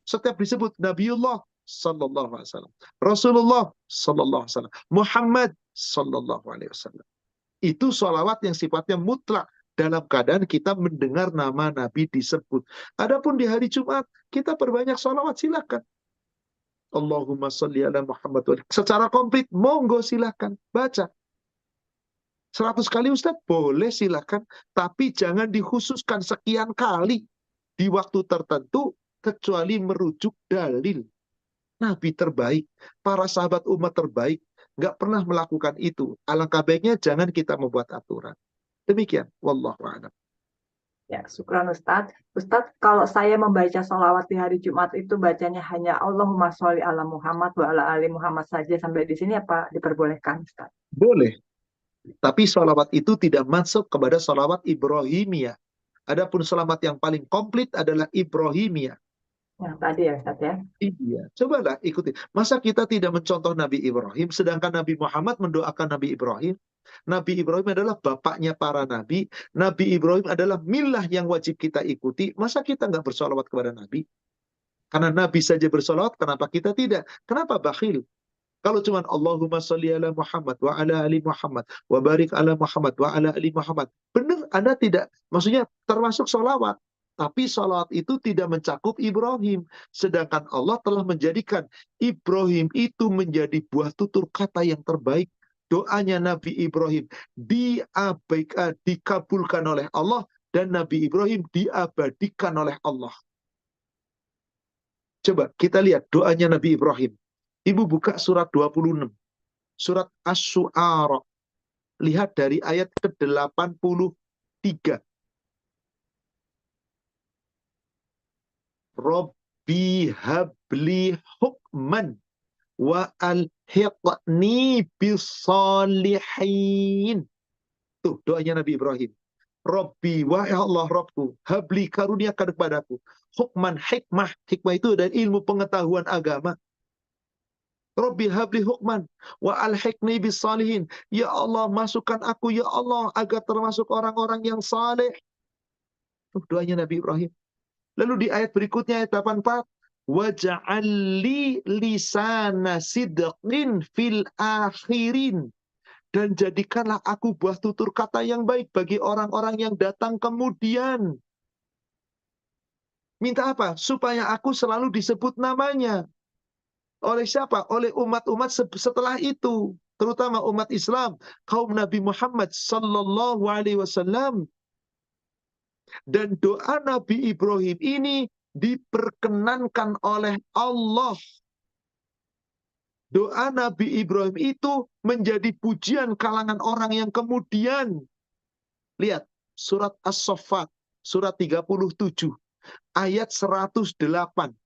Setiap disebut Nabiullah, sallallahu alaihi wasallam. Rasulullah sallallahu alaihi wasallam. Muhammad sallallahu alaihi wasallam. Itu sholawat yang sifatnya mutlak dalam keadaan kita mendengar nama Nabi disebut. Adapun di hari Jumat, kita perbanyak sholawat, silakan. Allahumma sholli ala Muhammad. Secara komplit, monggo silakan baca. 100 kali Ustaz, boleh silakan. Tapi jangan dikhususkan sekian kali di waktu tertentu, kecuali merujuk dalil. Nabi terbaik, para sahabat umat terbaik, nggak pernah melakukan itu. Alangkah baiknya jangan kita membuat aturan. Demikian, wallahu a'lam. Ya, syukran Ustadz. Ustadz, kalau saya membaca sholawat di hari Jumat itu bacanya hanya Allahumma sholli ala Muhammad wa ala ali Muhammad saja sampai di sini, apa diperbolehkan Ustadz? Boleh. Tapi sholawat itu tidak masuk kepada sholawat Ibrahimiyah. Adapun sholawat yang paling komplit adalah Ibrahimiyah. Yang tadi ya Ustadz ya. Iya, cobalah ikuti. Masa kita tidak mencontoh Nabi Ibrahim, sedangkan Nabi Muhammad mendoakan Nabi Ibrahim. Nabi Ibrahim adalah bapaknya para nabi. Nabi Ibrahim adalah milah yang wajib kita ikuti. Masa kita nggak bersolawat kepada Nabi? Karena Nabi saja bersolawat, kenapa kita tidak? Kenapa bakhil? Kalau cuma Allahumma sholli ala Muhammad wa ala ali Muhammad wa barik ala Muhammad wa ala ali Muhammad. Benar, Anda tidak, maksudnya termasuk sholawat. Tapi sholawat itu tidak mencakup Ibrahim. Sedangkan Allah telah menjadikan Ibrahim itu menjadi buah tutur kata yang terbaik. Doanya Nabi Ibrahim dikabulkan oleh Allah, dan Nabi Ibrahim diabadikan oleh Allah. Coba kita lihat doanya Nabi Ibrahim. Ibu buka surat 26. Surat Asy-Syu'ara. Lihat dari ayat ke-83. Rabbi habli hukman wa alhiqni bisalihin. Tuh doanya Nabi Ibrahim. Rabbi, wahai Allah Rabbku, habli, karuniakan kepadaku hukman, hikmah. Hikmah itu dari ilmu pengetahuan agama. Rabbi habli hukman wa alhiqni bisalihin. Ya Allah, masukkan aku ya Allah agar termasuk orang-orang yang saleh. Tuh doanya Nabi Ibrahim. Lalu di ayat berikutnya ayat 84, waj'alli lisana sidqin fil akhirin, dan jadikanlah aku buah tutur kata yang baik bagi orang-orang yang datang kemudian. Minta apa? Supaya aku selalu disebut namanya. Oleh siapa? Oleh umat-umat setelah itu, terutama umat Islam, kaum Nabi Muhammad sallallahu alaihi wasallam. Dan doa Nabi Ibrahim ini diperkenankan oleh Allah. Doa Nabi Ibrahim itu menjadi pujian kalangan orang yang kemudian. Lihat, surat As-Saffat, surat 37, ayat 108.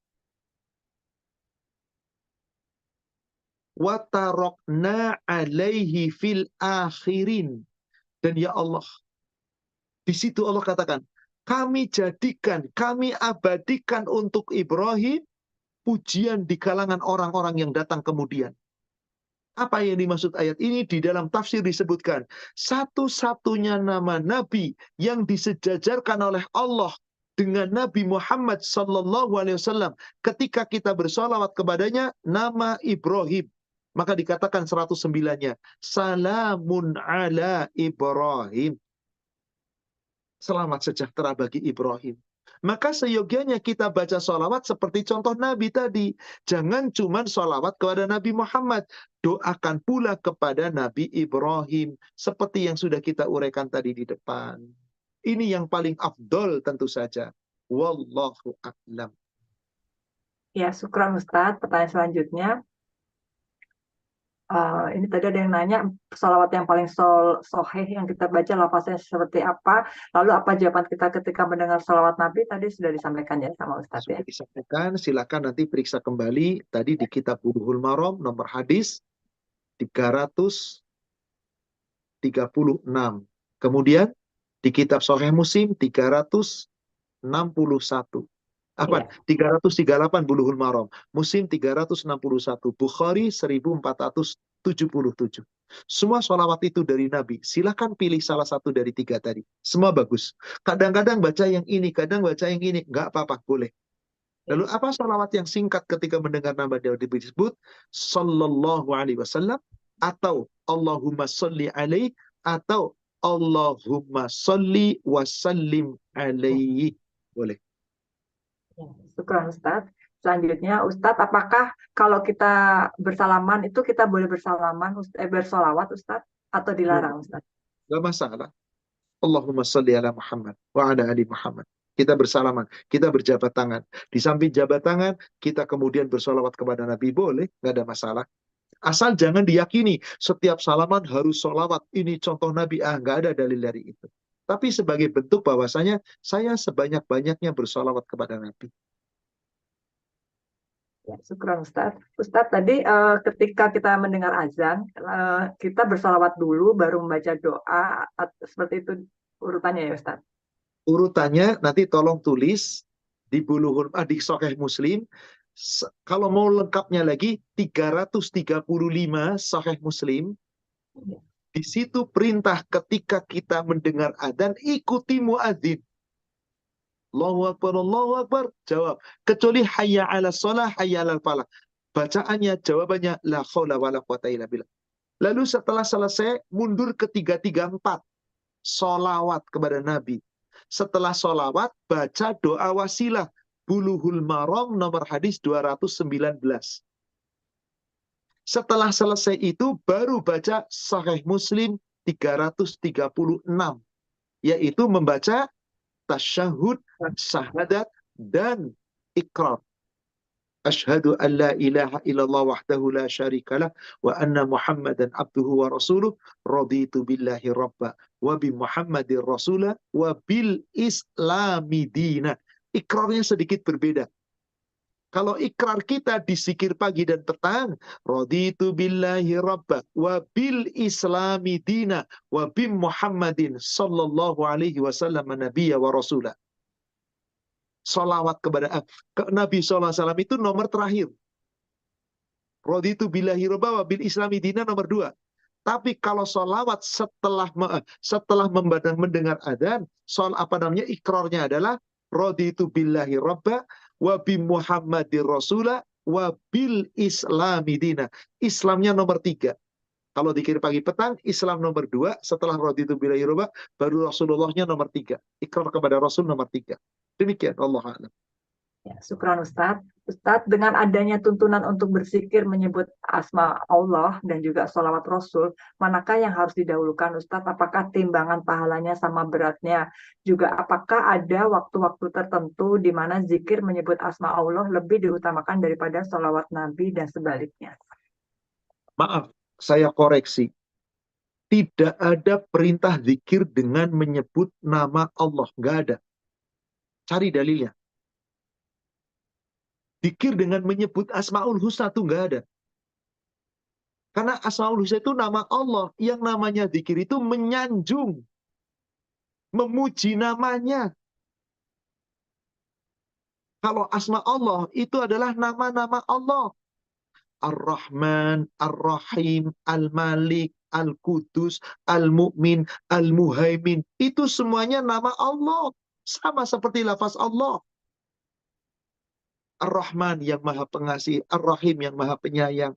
Wa tarakna alaihi fil akhirin. Dan ya Allah, di situ Allah katakan, kami jadikan, kami abadikan untuk Ibrahim pujian di kalangan orang-orang yang datang kemudian. Apa yang dimaksud ayat ini? Di dalam tafsir disebutkan, satu-satunya nama Nabi yang disejajarkan oleh Allah dengan Nabi Muhammad sallallahu alaihi wasallam ketika kita bersolawat kepadanya, nama Ibrahim. Maka dikatakan 109-nya, salamun ala Ibrahim. Selamat sejahtera bagi Ibrahim. Maka seyogianya kita baca sholawat seperti contoh Nabi tadi. Jangan cuma sholawat kepada Nabi Muhammad. Doakan pula kepada Nabi Ibrahim. Seperti yang sudah kita uraikan tadi di depan. Ini yang paling afdol tentu saja. Wallahu a'lam. Ya, syukran Ustadz. Pertanyaan selanjutnya. Ini tadi ada yang nanya, sholawat yang paling soheh yang kita baca lafaznya seperti apa? Lalu apa jawaban kita ketika mendengar sholawat Nabi? Tadi sudah disampaikan ya sama Ustadz ya. Sudah disampaikan, silakan nanti periksa kembali. Tadi di kitab Bulughul Maram, nomor hadis 336. Kemudian di kitab Sahih Muslim 361. Apa? 338 Bulughul Maram. Muslim 361. Bukhari 1477. Semua sholawat itu dari Nabi. Silakan pilih salah satu dari 3 tadi. Semua bagus. Kadang-kadang baca yang ini, kadang baca yang ini. Nggak apa-apa, boleh. Lalu apa salawat yang singkat ketika mendengar nama dia disebut? Sallallahu alaihi wasallam, atau Allahumma salli alaihi, atau Allahumma salli wa sallim alaihi. Boleh. Ya, syukran Ustaz. Selanjutnya Ustaz, apakah kalau kita bersalaman itu kita boleh bersolawat Ustaz atau dilarang Ustaz? Gak masalah. Allahumma salli ala Muhammad wa ala ali Muhammad. Kita bersalaman, kita berjabat tangan. Di samping jabat tangan, kita kemudian bersolawat kepada Nabi, boleh, nggak ada masalah. Asal jangan diyakini setiap salaman harus solawat. Ini contoh Nabi, nggak ada dalil dari itu. Tapi sebagai bentuk bahwasanya saya sebanyak-banyaknya bersolawat kepada Nabi. Ya, syukran Ustaz. Ustaz, tadi ketika kita mendengar azan, kita bersolawat dulu, baru membaca doa, seperti itu urutannya ya Ustaz? Urutannya nanti tolong tulis di di Sahih Muslim. Kalau mau lengkapnya lagi 335 Sahih Muslim. Di situ perintah ketika kita mendengar adzan, ikuti muadzin. Allahu Akbar, Allahu Akbar, jawab. Kecuali hayya 'alas shalah, hayya 'alal falah. Bacaannya, jawabannya la haula wala quwata illa billah. Lalu setelah selesai mundur ke 334. Sholawat kepada Nabi. Setelah sholawat, baca doa wasilah. Bulughul Maram nomor hadis 219. Setelah selesai itu, baru baca Sahih Muslim 336. Yaitu membaca tasyahud, syahadat, dan ikrar. Asyhadu an la ilaha illallah wahdahu la syarikalah wa anna Muhammadan abduhu wa rasuluh raditu billahi rabba wa bi Muhammadir rasulah wa bil islami dina. Ikrarnya sedikit berbeda. Kalau ikrar kita di zikir pagi dan petang, raditu billahi rabba wa bil islami dina wa bi Muhammadin sallallahu alaihi wasallam nabiyya wa rasulah. Salawat kepada Nabi SAW itu nomor terakhir. Raditu billahi rabba wa bil islami dina nomor 2. Tapi kalau salawat setelah mendengar adzan, ikrarnya adalah raditu billahi rabba wa bi Muhammadir rasulah wa bil islami dina. Islamnya nomor 3. Kalau dikir pagi petang, Islam nomor 2. Setelah raditu billahi rabba, baru Rasulullahnya nomor 3. Ikrar kepada Rasul nomor 3. Demikian, Allah a'lam. Ya, syukran Ustadz. Ustadz, dengan adanya tuntunan untuk berzikir menyebut asma Allah dan juga sholawat Rasul, manakah yang harus didahulukan Ustadz? Apakah timbangan pahalanya sama beratnya? Juga apakah ada waktu-waktu tertentu di mana zikir menyebut asma Allah lebih diutamakan daripada sholawat Nabi dan sebaliknya? Maaf, saya koreksi. Tidak ada perintah zikir dengan menyebut nama Allah. Nggak ada. Cari dalilnya. Zikir dengan menyebut Asmaul Husna itu nggak ada. Karena Asmaul Husna itu nama Allah. Yang namanya zikir itu menyanjung. Memuji namanya. Kalau Asma Allah itu adalah nama-nama Allah. Ar-Rahman, Ar-Rahim, Al-Malik, Al-Qudus, Al-Mu'min, Al-Muhaimin. Itu semuanya nama Allah. Sama seperti lafaz Allah. Ar-Rahman yang maha pengasih, Ar-Rahim yang maha penyayang.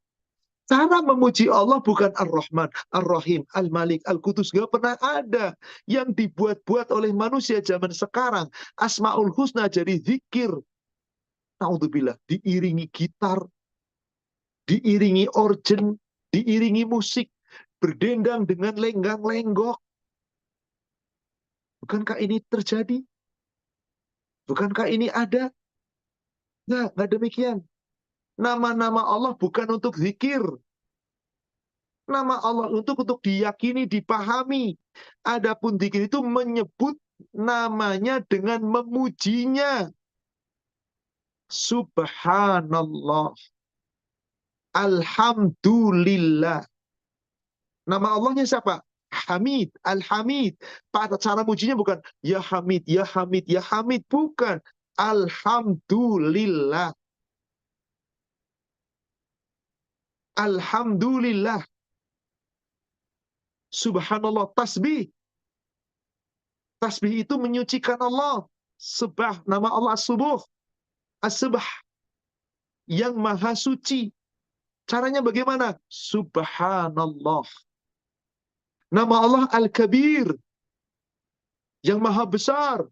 Cara memuji Allah bukan Ar-Rahman, Ar-Rahim, Al-Malik, Al-Qudus. Gak pernah ada yang dibuat-buat oleh manusia zaman sekarang. Asmaul Husna jadi zikir. Naudzubillah, diiringi gitar, diiringi organ, diiringi musik, berdendang dengan lenggang-lenggok. Bukankah ini terjadi? Bukankah ini ada? Nggak demikian. Nama-nama Allah bukan untuk zikir. Nama Allah untuk diyakini, dipahami. Adapun zikir itu menyebut namanya dengan memujinya. Subhanallah. Alhamdulillah. Nama Allahnya siapa? Hamid, Al-Hamid. Cara mujinya bukan Ya Hamid, Ya Hamid, Ya Hamid. Bukan. Alhamdulillah. Alhamdulillah. Subhanallah. Tasbih. Tasbih itu menyucikan Allah. Subah, nama Allah Subuh. As-Subh, yang maha suci. Caranya bagaimana? Subhanallah. Nama Allah Al-Kabir, yang maha besar.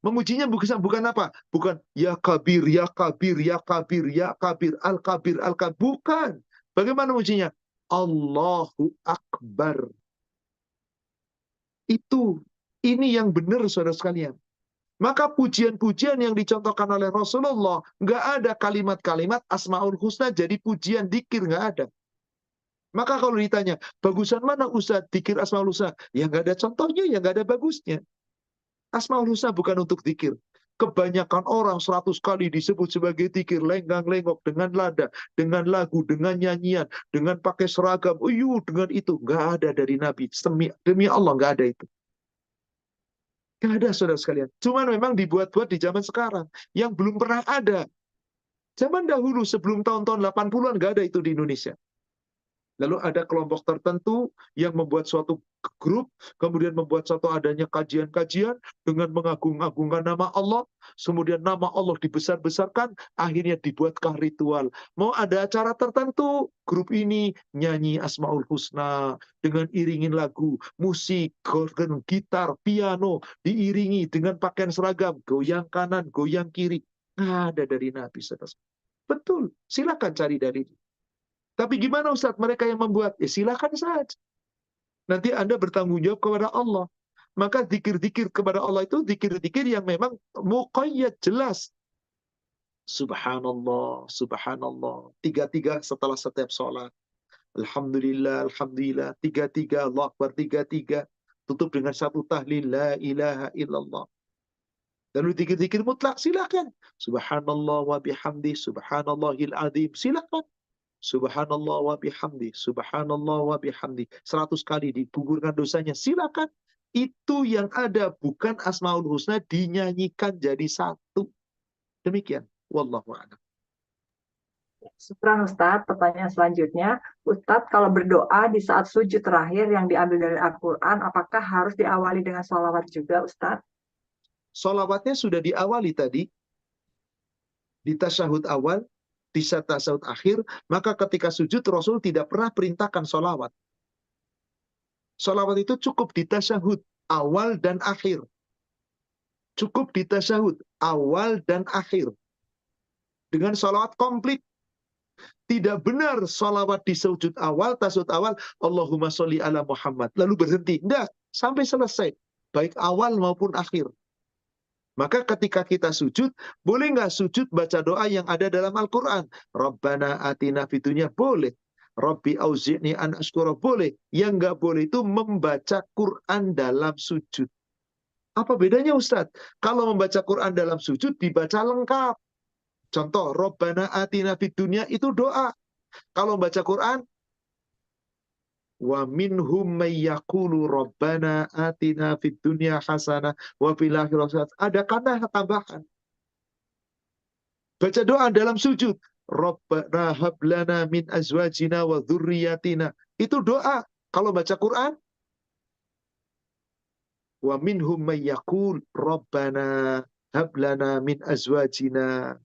Memujinya bukan apa? Bukan ya kabir, ya kabir, ya kabir, ya kabir, al-kabir, al-kabir. Bukan. Bagaimana memujinya? Allahu Akbar. Ini yang benar, saudara sekalian. Maka pujian-pujian yang dicontohkan oleh Rasulullah, nggak ada kalimat-kalimat Asmaul Husna jadi pujian, dikir, nggak ada. Maka kalau ditanya, bagusan mana Ustaz dikir Asmaul Husna? Ya nggak ada contohnya, ya nggak ada bagusnya. Asmaul Husna bukan untuk dikir. Kebanyakan orang 100 kali disebut sebagai dikir, lenggang-lenggok, dengan lada, dengan lagu, dengan nyanyian, dengan pakai seragam, dengan itu. Nggak ada dari Nabi. Demi Allah nggak ada itu. Nggak ada, saudara sekalian. Cuman memang dibuat-buat di zaman sekarang. Yang belum pernah ada. Zaman dahulu sebelum tahun-tahun 80-an nggak ada itu di Indonesia. Lalu ada kelompok tertentu yang membuat suatu grup, kemudian membuat suatu adanya kajian-kajian dengan mengagung-agungkan nama Allah, kemudian nama Allah dibesar-besarkan, akhirnya dibuatkah ritual. Mau ada acara tertentu, grup ini nyanyi Asmaul Husna dengan iringin lagu, musik, gitar, piano, diiringi dengan pakaian seragam, goyang kanan, goyang kiri. Nggak ada dari Nabi. Betul, silakan cari dari itu. Tapi gimana Ustaz mereka yang membuat? Ya silakan saja. Nanti Anda bertanggung jawab kepada Allah. Maka zikir-zikir kepada Allah itu zikir-zikir yang memang muqayyad, jelas. Subhanallah, subhanallah. 3-3 setelah setiap sholat. Alhamdulillah, alhamdulillah. 3-3, Allah Akbar, 3-3. Tutup dengan satu tahlil, la ilaha illallah. Lalu zikir-zikir mutlak, silakan. Subhanallah wa bihamdi, subhanallahil azim, silakan. Subhanallah wa bihamdi, subhanallah wa bihamdi. 100 kali digugurkan dosanya, silakan. Itu yang ada, bukan Asmaul Husna dinyanyikan jadi satu. Demikian. Wallahu a'lam. Syukran Ustadz. Pertanyaan selanjutnya, Ustadz kalau berdoa di saat sujud terakhir yang diambil dari Al-Quran, apakah harus diawali dengan sholawat juga Ustadz? Sholawatnya sudah diawali tadi. Di tasyahud awal, di tasyahud akhir, maka ketika sujud Rasul tidak pernah perintahkan sholawat. Sholawat itu cukup di tasyahud awal dan akhir. Cukup di tasyahud awal dan akhir. Dengan sholawat komplit. Tidak benar sholawat di sujud awal, tasyahud awal, Allahumma sholli ala Muhammad. Lalu berhenti. Enggak, sampai selesai. Baik awal maupun akhir. Maka ketika kita sujud, boleh nggak sujud baca doa yang ada dalam Al-Quran? Rabbana atina fid dunya, boleh. Rabbi auzi'ni an ashkura, boleh. Yang nggak boleh itu membaca Quran dalam sujud. Apa bedanya Ustadz? Kalau membaca Quran dalam sujud dibaca lengkap. Contoh, Rabbana atina fid dunya itu doa. Kalau membaca Quran, wa minhum may yaqulu rabbana atina fid dunya hasanah wa fil akhirati hasanah. Ada kata tambahan. Baca doa dalam sujud, Rabbana hab lana min azwajina wa dzurriyyatina. Itu doa. Kalau baca Quran, wa minhum may yaqul rabbana hab lana min azwajina.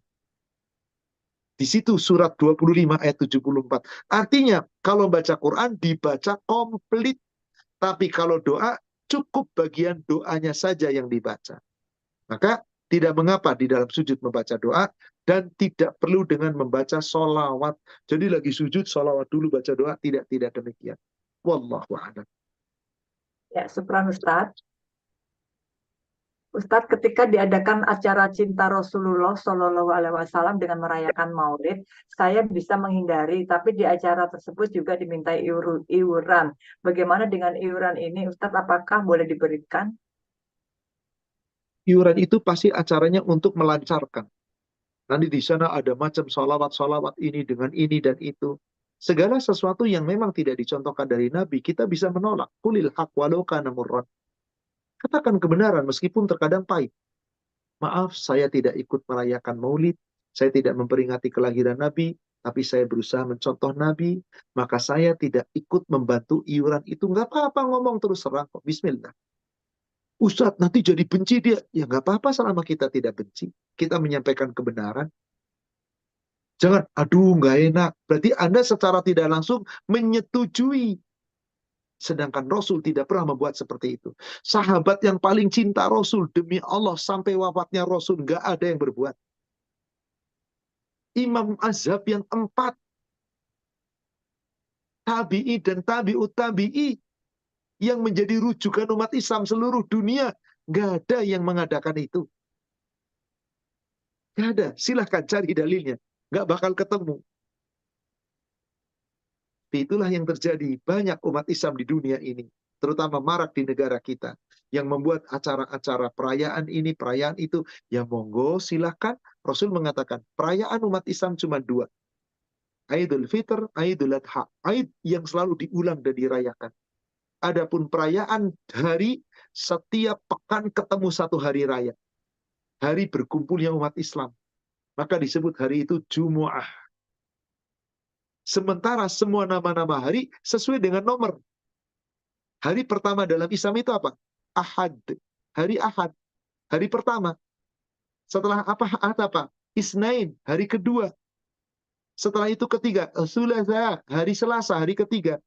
Di situ surat 25 ayat 74. Artinya kalau baca Quran dibaca komplit. Tapi kalau doa cukup bagian doanya saja yang dibaca. Maka tidak mengapa di dalam sujud membaca doa dan tidak perlu dengan membaca sholawat. Jadi lagi sujud sholawat dulu baca doa. Tidak demikian. Wallahu a'lam. Ya, syukran Ustadz. Ustadz, ketika diadakan acara cinta Rasulullah Shallallahu Alaihi Wasallam dengan merayakan Maulid, saya bisa menghindari, tapi di acara tersebut juga dimintai iuran. Bagaimana dengan iuran ini, Ustadz? Apakah boleh diberikan? Iuran itu pasti acaranya untuk melancarkan. Nanti di sana ada macam sholawat ini dengan ini dan itu. Segala sesuatu yang memang tidak dicontohkan dari Nabi, kita bisa menolak. Qulil haq walau kana murran. Katakan kebenaran meskipun terkadang pahit. Maaf, saya tidak ikut merayakan maulid, saya tidak memperingati kelahiran Nabi, tapi saya berusaha mencontoh Nabi, maka saya tidak ikut membantu iuran itu. Nggak apa-apa ngomong terus terang kok. Bismillah. Ustadz, nanti jadi benci dia. Ya nggak apa-apa selama kita tidak benci. Kita menyampaikan kebenaran. Jangan, aduh nggak enak. Berarti Anda secara tidak langsung menyetujui. Sedangkan Rasul tidak pernah membuat seperti itu. Sahabat yang paling cinta Rasul, demi Allah, sampai wafatnya Rasul, nggak ada yang berbuat. Imam Azhab yang 4, tabi'i dan tabi'ut tabi'i, yang menjadi rujukan umat Islam seluruh dunia, nggak ada yang mengadakan itu. Nggak ada. Silahkan cari dalilnya. Nggak bakal ketemu. Itulah yang terjadi. Banyak umat Islam di dunia ini, terutama marak di negara kita, yang membuat acara-acara perayaan ini, perayaan itu. Ya monggo, silahkan. Rasul mengatakan, perayaan umat Islam cuma 2. Aidul Fitr, Aidul Adha. Aid yang selalu diulang dan dirayakan. Adapun perayaan hari, setiap pekan ketemu satu hari raya. Hari berkumpulnya umat Islam. Maka disebut hari itu Jumu'ah. Sementara semua nama-nama hari sesuai dengan nomor. Hari pertama dalam Islam itu apa? Ahad. Hari Ahad. Hari pertama. Setelah apa? Ahad apa? Isnain. Hari kedua. Setelah itu ketiga. Thulatha. Hari Selasa. Hari ketiga.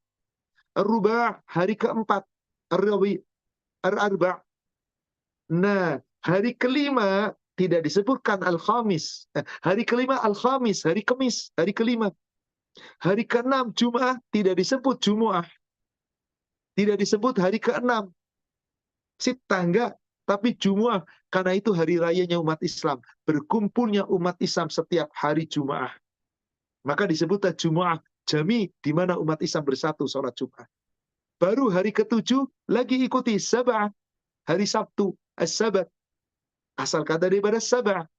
Ar-Ruba'. Hari keempat. Ar-Rabi'. Ar-Arba'. Nah, hari kelima tidak disebutkan Al-Khamis. Hari kelima Al-Khamis. Hari Kemis. Hari kelima. Hari ke-6 Jum'ah tidak disebut Jumu'ah. Tidak disebut hari ke-6. Tangga, tapi Jumu'ah. Karena itu hari rayanya umat Islam. Berkumpulnya umat Islam setiap hari Jumu'ah. Maka disebutlah Jumu'ah Jami, di mana umat Islam bersatu sholat Jum'ah. Baru hari ke-7 lagi ikuti Sab'ah. Hari Sabtu, As-Sabat. Asal kata daripada Sab'ah.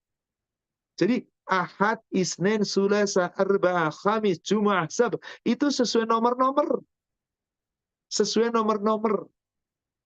Jadi Ahad, Isnin, Sulasa, Arba'ah, Khamis, Jum'ah, Sab. Itu sesuai nomor-nomor. Sesuai nomor-nomor.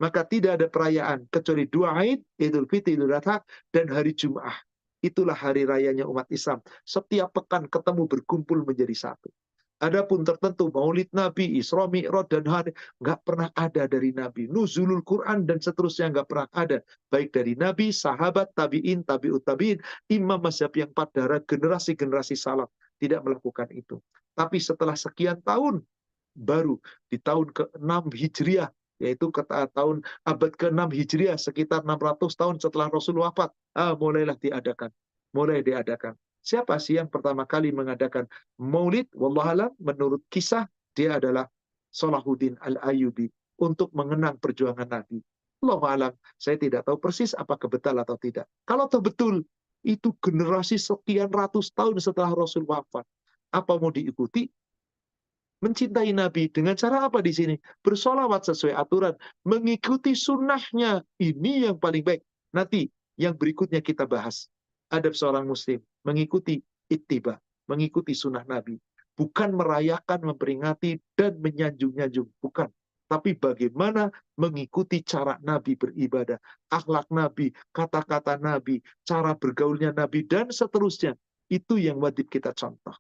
Maka tidak ada perayaan. Kecuali 2 Aid, Idul Fitri, Idul Adha, dan hari Jum'ah. Itulah hari rayanya umat Islam. Setiap pekan ketemu berkumpul menjadi satu. Adapun tertentu Maulid Nabi, Isra Mi'raj dan hari nggak pernah ada dari Nabi. Nuzulul Quran dan seterusnya nggak pernah ada. Baik dari Nabi, sahabat, tabi'in, tabi'ut tabi'in, imam mazhab yang 4 darah, generasi-generasi salaf tidak melakukan itu. Tapi setelah sekian tahun, baru di tahun ke-6 Hijriah, yaitu tahun abad ke-6 Hijriah, sekitar 600 tahun setelah Rasul wafat, mulailah diadakan. Mulai diadakan. Siapa sih yang pertama kali mengadakan maulid? Wallahualam, menurut kisah, dia adalah Salahuddin Al-Ayyubi untuk mengenang perjuangan Nabi. Wallahualam, saya tidak tahu persis apakah betul atau tidak. Kalau tahu betul, itu generasi sekian ratus tahun setelah Rasul wafat. Apa mau diikuti? Mencintai Nabi dengan cara apa di sini? Bersolawat sesuai aturan, mengikuti sunnahnya. Ini yang paling baik. Nanti yang berikutnya kita bahas. Adab seorang muslim mengikuti ittiba, mengikuti sunnah Nabi. Bukan merayakan, memperingati, dan menyanjung-nyanjung. Bukan. Tapi bagaimana mengikuti cara Nabi beribadah, akhlak Nabi, kata-kata Nabi, cara bergaulnya Nabi, dan seterusnya. Itu yang wajib kita contoh.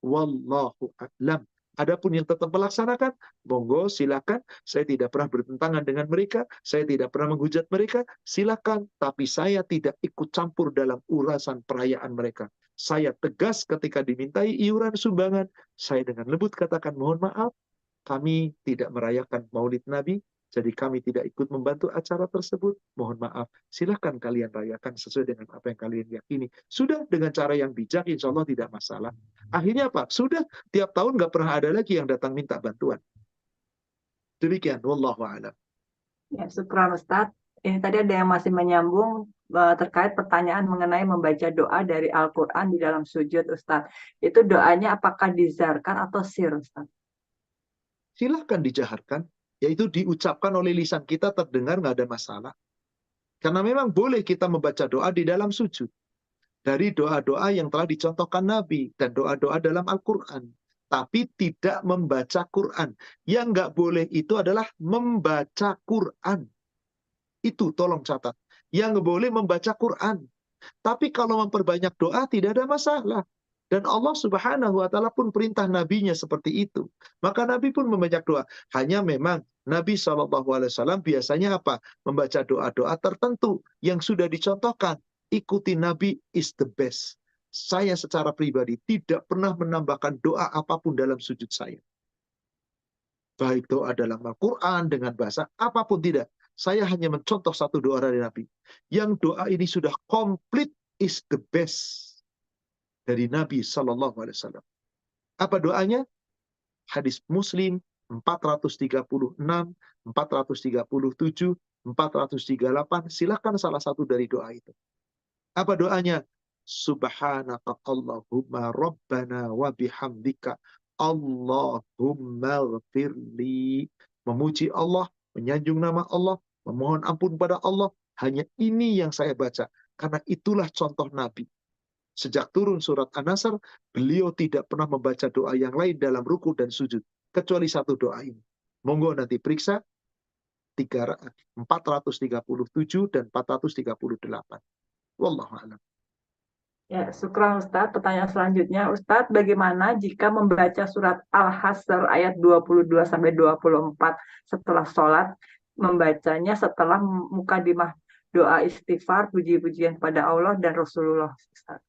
Wallahu a'lam. Adapun yang tetap melaksanakan, monggo silakan. Saya tidak pernah bertentangan dengan mereka, saya tidak pernah menghujat mereka, silakan. Tapi saya tidak ikut campur dalam urasan perayaan mereka. Saya tegas ketika dimintai iuran sumbangan, saya dengan lembut katakan mohon maaf, kami tidak merayakan Maulid Nabi, jadi kami tidak ikut membantu acara tersebut. Mohon maaf, silahkan kalian rayakan sesuai dengan apa yang kalian yakini. Sudah dengan cara yang bijak, insya Allah tidak masalah. Akhirnya apa? Sudah, tiap tahun nggak pernah ada lagi yang datang minta bantuan. Demikian, wallahu a'lam. Ya, syukran Ustadz. Ini tadi ada yang masih menyambung terkait pertanyaan mengenai membaca doa dari Al-Quran di dalam sujud, Ustadz. Itu doanya apakah dizarkan atau sir, Ustadz? Silahkan dijaharkan, yaitu diucapkan oleh lisan kita terdengar, nggak ada masalah. Karena memang boleh kita membaca doa di dalam sujud. Dari doa-doa yang telah dicontohkan Nabi dan doa-doa dalam Al-Quran. Tapi tidak membaca Quran. Yang nggak boleh itu adalah membaca Quran. Itu tolong catat. Yang nggak boleh membaca Quran. Tapi kalau memperbanyak doa tidak ada masalah. Dan Allah Subhanahu wa Ta'ala pun perintah nabinya seperti itu. Maka Nabi pun membanyak doa. Hanya memang Nabi SAW biasanya apa? Membaca doa-doa tertentu yang sudah dicontohkan. Ikuti Nabi is the best. Saya secara pribadi tidak pernah menambahkan doa apapun dalam sujud saya. Baik doa dalam Al-Quran, dengan bahasa apapun tidak. Saya hanya mencontoh satu doa dari Nabi. Yang doa ini sudah komplit, is the best dari Nabi SAW. Apa doanya? Hadis Muslim 436, 437, 438. Silakan salah satu dari doa itu. Apa doanya? Subhanaka Allahumma Rabbana wa bihamdika Allahumma ghafirli. Memuji Allah, menyanjung nama Allah, memohon ampun pada Allah. Hanya ini yang saya baca. Karena itulah contoh Nabi. Sejak turun surat An-Nasr, beliau tidak pernah membaca doa yang lain dalam ruku dan sujud. Kecuali satu doa ini. Monggo nanti periksa 437 dan 438. Wallahu a'lam. Ya, syukran Ustadz. Pertanyaan selanjutnya, Ustadz, bagaimana jika membaca surat Al-Hasr ayat 22-24 setelah sholat, membacanya setelah mukadimah doa istighfar, puji-pujian pada Allah dan Rasulullah, Ustadz?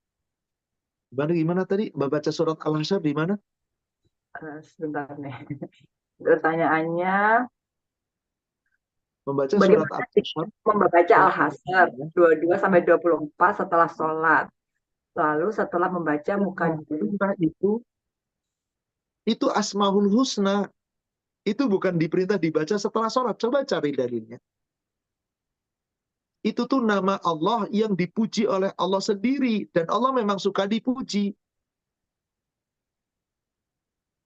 Gimana tadi? Membaca surat Al-Hasr di mana? Sebentar nih. Pertanyaannya, Membaca surat Al-Hasr. Membaca Al-Hasr 22-24 setelah sholat. Lalu setelah membaca mukadimah itu Asmaul Husna. Itu bukan diperintah dibaca setelah sholat. Coba cari dalilnya. Itu tuh nama Allah yang dipuji oleh Allah sendiri. Dan Allah memang suka dipuji.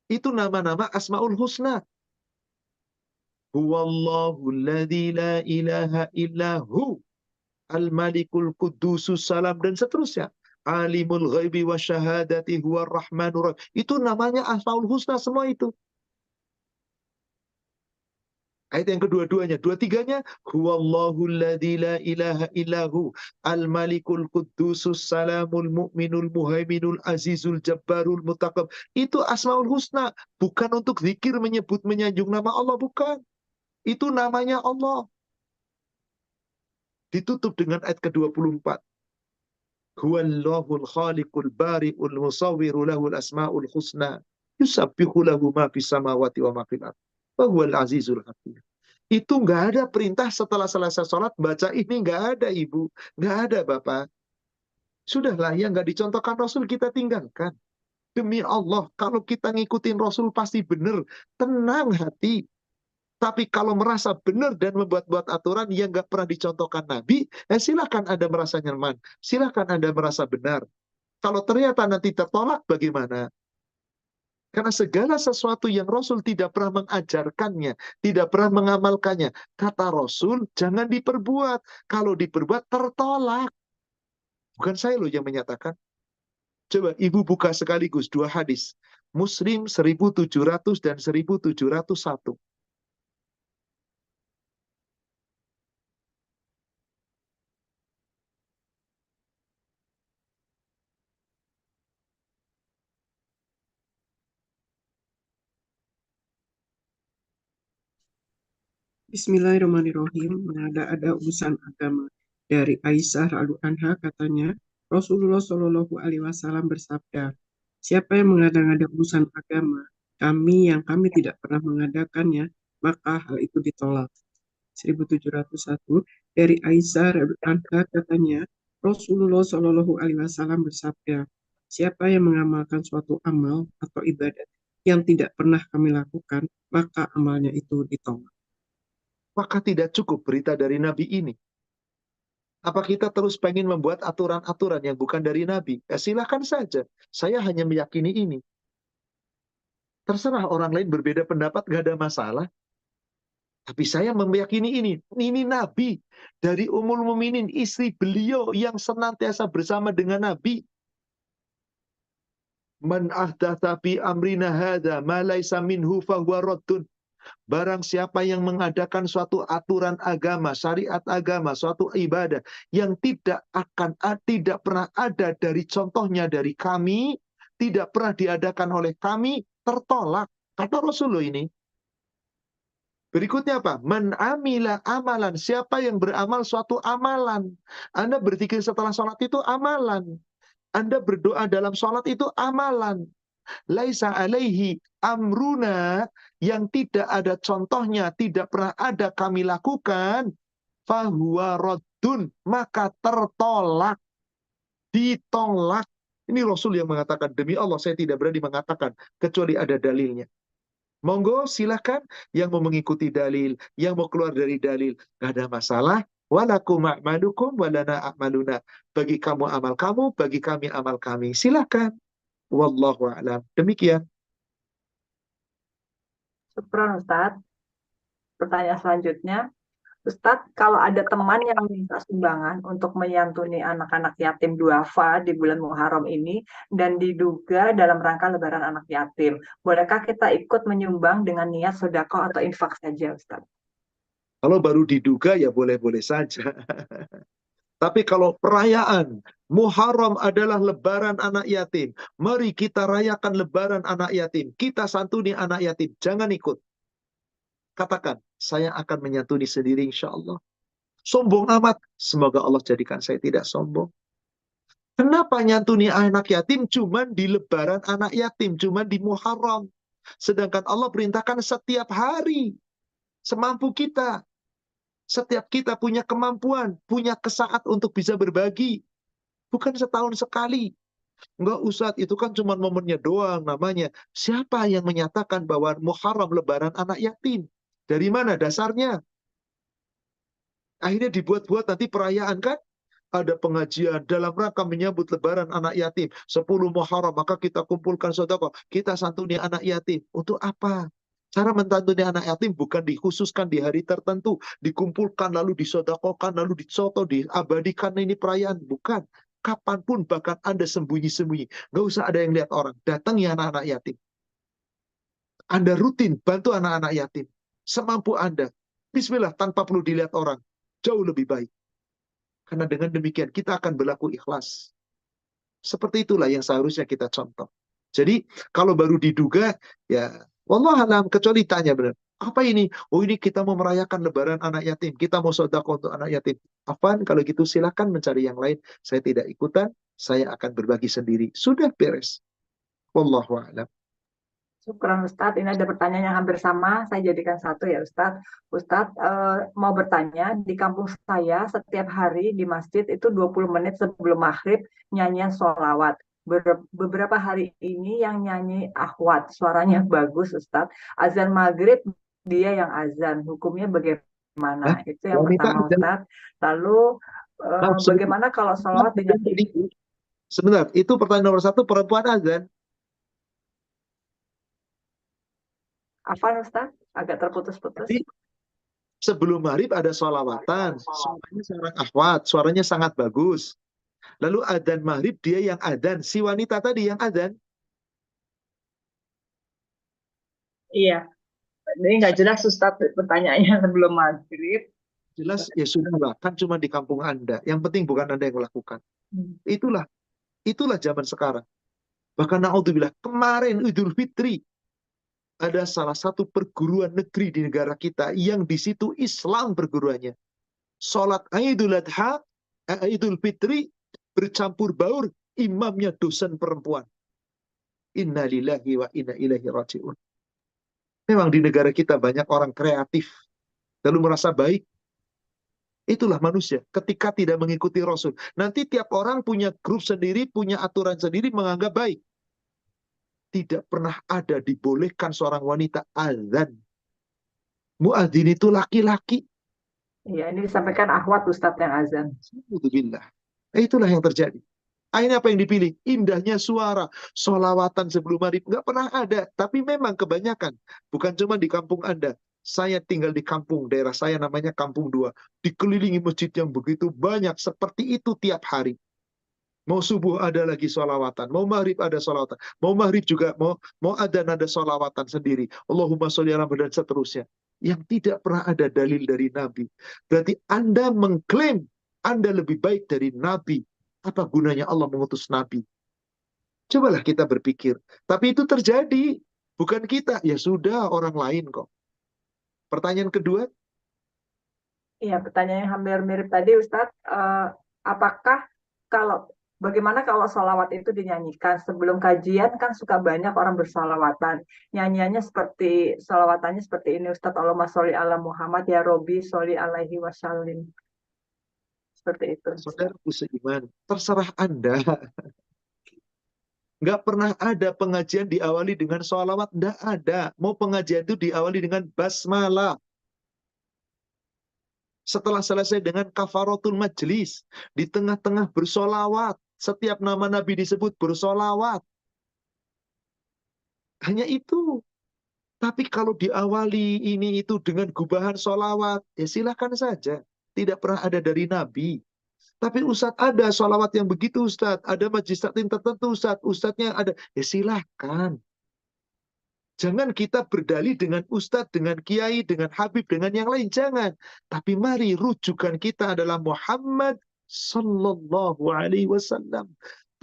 Itu nama-nama Asmaul Husna. Huwallahu alladzi la ilaha illahu al-malikul qudusus salam, dan seterusnya. Alimul ghaibi wa syahadati huwa rahmanur rahim. Itu namanya Asmaul Husna semua itu. Ayat yang kedua-duanya, dua-tiganya, huwallahu alladzi la ilaha illahu al-malikul qudusus salamul mu'minul muhaiminul azizul jabbarul mutaqab. Itu Asmaul Husna, bukan untuk zikir menyebut menyanjung nama Allah, bukan. Itu namanya Allah. Ditutup dengan ayat ke-24. Huwallahul khaliqul bari'ul musawwiru lahul asma'ul husna. Yusabbihu lahu ma fis samawati wa ma fil ardh. Wa huwal azizul hakim. Itu nggak ada perintah setelah selesai sholat baca ini, nggak ada Ibu, nggak ada Bapak. Sudahlah, yang nggak dicontohkan Rasul kita tinggalkan. Demi Allah, kalau kita ngikutin Rasul pasti benar. Tenang hati. Tapi kalau merasa benar dan membuat-buat aturan yang nggak pernah dicontohkan Nabi, silakan Anda merasa nyaman. Silakan Anda merasa benar. Kalau ternyata nanti tertolak, bagaimana? Karena segala sesuatu yang Rasul tidak pernah mengajarkannya, tidak pernah mengamalkannya, kata Rasul, jangan diperbuat. Kalau diperbuat, tertolak. Bukan saya loh yang menyatakan. Coba Ibu buka sekaligus dua hadis. Muslim 1700 dan 1701. Bismillahirrahmanirrahim. Mengada-ada urusan agama. Dari Aisyah radhiyallahu anha katanya, Rasulullah Shallallahu alaihi wasallam bersabda, siapa yang mengada-ngada urusan agama, kami tidak pernah mengadakannya, maka hal itu ditolak. 1701. Dari Aisyah radhiyallahu anha katanya, Rasulullah Shallallahu alaihi wasallam bersabda, siapa yang mengamalkan suatu amal atau ibadat yang tidak pernah kami lakukan, maka amalnya itu ditolak. Maka tidak cukup berita dari Nabi ini. Apa kita terus pengen membuat aturan-aturan yang bukan dari Nabi? Silakan saja. Saya hanya meyakini ini. Terserah orang lain berbeda pendapat, gak ada masalah. Tapi saya meyakini ini. Ini Nabi. Dari Ummul Mukminin, istri beliau yang senantiasa bersama dengan Nabi. Man ahdatsa fi amrina hadza ma laysa minhu fahuwa raddun. Barang siapa yang mengadakan suatu aturan agama, syariat agama, suatu ibadah yang tidak pernah ada dari contohnya dari kami, tidak pernah diadakan oleh kami, tertolak. Kata Rasulullah ini. Berikutnya apa? Man amila amalan. Siapa yang beramal suatu amalan. Anda berzikir setelah sholat itu amalan. Anda berdoa dalam sholat itu amalan. Laisa alaihi amruna, yang tidak ada contohnya, tidak pernah ada kami lakukan, fahuwa raddun, maka tertolak, ditolak. Ini Rasul yang mengatakan, demi Allah saya tidak berani mengatakan kecuali ada dalilnya. Monggo silahkan yang mau mengikuti dalil, yang mau keluar dari dalil, gak ada masalah. Walakum a'malukum walana a'maluna. Bagi kamu amal kamu, bagi kami amal kami. Silahkan. Wallahu a'lam. Demikian. Syukran Ustadz. Pertanyaan selanjutnya, Ustadz, kalau ada teman yang minta sumbangan untuk menyantuni anak-anak yatim duafa di bulan Muharram ini dan diduga dalam rangka Lebaran anak yatim, bolehkah kita ikut menyumbang dengan niat sedekah atau infak saja, Ustadz? Kalau baru diduga ya boleh-boleh saja. Tapi kalau perayaan Muharram adalah Lebaran anak yatim, mari kita rayakan Lebaran anak yatim. Kita santuni anak yatim. Jangan ikut. Katakan, saya akan menyantuni sendiri insya Allah. Sombong amat. Semoga Allah jadikan saya tidak sombong. Kenapa nyantuni anak yatim cuman di Lebaran anak yatim, cuman di Muharram? Sedangkan Allah perintahkan setiap hari, semampu kita. Setiap kita punya kemampuan, punya kesaat untuk bisa berbagi. Bukan setahun sekali. Enggak, Ustadz, itu kan cuma momennya doang namanya. Siapa yang menyatakan bahwa Muharram Lebaran anak yatim? Dari mana dasarnya? Akhirnya dibuat-buat nanti perayaan kan? Ada pengajian dalam rangka menyambut Lebaran anak yatim. 10 Muharram, maka kita kumpulkan sedekah. Kita santuni anak yatim. Untuk apa? Cara mentantuni anak yatim bukan dikhususkan di hari tertentu. Dikumpulkan, lalu disedekahkan, lalu dicoto, diabadikan ini perayaan. Bukan. Kapanpun, bahkan Anda sembunyi-sembunyi. Nggak usah ada yang lihat orang. Datangi anak-anak yatim. Anda rutin bantu anak-anak yatim. Semampu Anda. Bismillah, tanpa perlu dilihat orang. Jauh lebih baik. Karena dengan demikian kita akan berlaku ikhlas. Seperti itulah yang seharusnya kita contoh. Jadi kalau baru diduga, ya wallahualam, kecuali tanya benar. Apa ini? Oh, ini kita mau merayakan Lebaran anak yatim. Kita mau sedekah untuk anak yatim. Apaan? Kalau gitu silakan mencari yang lain. Saya tidak ikutan. Saya akan berbagi sendiri. Sudah beres. Wallahualam. Syukran Ustadz, ini ada pertanyaan yang hampir sama, saya jadikan satu ya Ustadz. Ustadz mau bertanya, di kampung saya setiap hari di masjid itu 20 menit sebelum maghrib nyanyian sholawat. Beberapa hari ini yang nyanyi akhwat, suaranya bagus Ustadz. Azan maghrib dia yang azan, hukumnya bagaimana? Itu yang pertama Ustadz. Lalu bagaimana kalau sholawat dinyanyi? Sebentar, itu pertanyaan nomor 1, perempuan azan. Apa Ustaz? Agak terputus-putus. Sebelum maghrib ada sholawatan. Suaranya seorang akhwat, suaranya sangat bagus. Lalu adzan maghrib dia yang adzan. Si wanita tadi yang adzan. Iya. Ini nggak jelas Ustaz pertanyaannya sebelum maghrib. Jelas ya sudahlah, kan cuma di kampung Anda. Yang penting bukan Anda yang melakukan. Itulah zaman sekarang. Bahkan naudzubillah, kemarin Idul Fitri ada salah satu perguruan negeri di negara kita yang di situ Islam perguruannya. Sholat Idul Adha, Idul Fitri bercampur baur, imamnya dosen perempuan. Inna lillahi wa inna ilaihi raji'un. Memang di negara kita banyak orang kreatif, lalu merasa baik. Itulah manusia, ketika tidak mengikuti Rasul. Nanti tiap orang punya grup sendiri, punya aturan sendiri, menganggap baik. Tidak pernah ada dibolehkan seorang wanita azan. Muadzin itu laki-laki. Iya, ini disampaikan akhwat Ustadz yang azan. Alhamdulillah. Itulah yang terjadi. Akhirnya apa yang dipilih? Indahnya suara, sholawatan sebelum maghrib. Nggak pernah ada. Tapi memang kebanyakan. Bukan cuma di kampung Anda. Saya tinggal di kampung, daerah saya namanya Kampung 2. Dikelilingi masjid yang begitu banyak. Seperti itu tiap hari. Mau subuh ada lagi sholawatan. Mau maghrib ada sholawatan. Mau maghrib juga, mau adzan ada sholawatan sendiri. Allahumma sholli ala Muhammad dan seterusnya. Yang tidak pernah ada dalil dari Nabi. Berarti Anda mengklaim Anda lebih baik dari Nabi. Apa gunanya Allah mengutus Nabi? Cobalah kita berpikir. Tapi itu terjadi. Bukan kita. Ya sudah, orang lain kok. Pertanyaan kedua? Iya, pertanyaan yang hampir mirip tadi Ustadz. Apakah kalau Bagaimana kalau sholawat itu dinyanyikan? Sebelum kajian kan suka banyak orang bersolawatan. Nyanyiannya sholawatannya seperti ini, Ustadz, Allahumma sholli ala Muhammad, ya Robi, sholli alaihi wasallim. Seperti itu, Ustadz. Saudaraku seiman, terserah Anda. Nggak pernah ada pengajian diawali dengan sholawat. Nggak ada. Mau pengajian itu diawali dengan basmalah. Setelah selesai dengan kafaratul majlis, di tengah-tengah bersolawat. Setiap nama Nabi disebut bersolawat. Hanya itu. Tapi kalau diawali ini itu dengan gubahan solawat, ya silakan saja. Tidak pernah ada dari Nabi. Tapi Ustadz ada solawat yang begitu Ustadz. Ada majlis taklim tertentu Ustadz. Ustadznya ada. Ya silakan. Jangan kita berdalih dengan Ustadz, dengan Kiai, dengan Habib, dengan yang lain. Jangan. Tapi mari rujukan kita adalah Muhammad Sallallahu Alaihi Wasallam.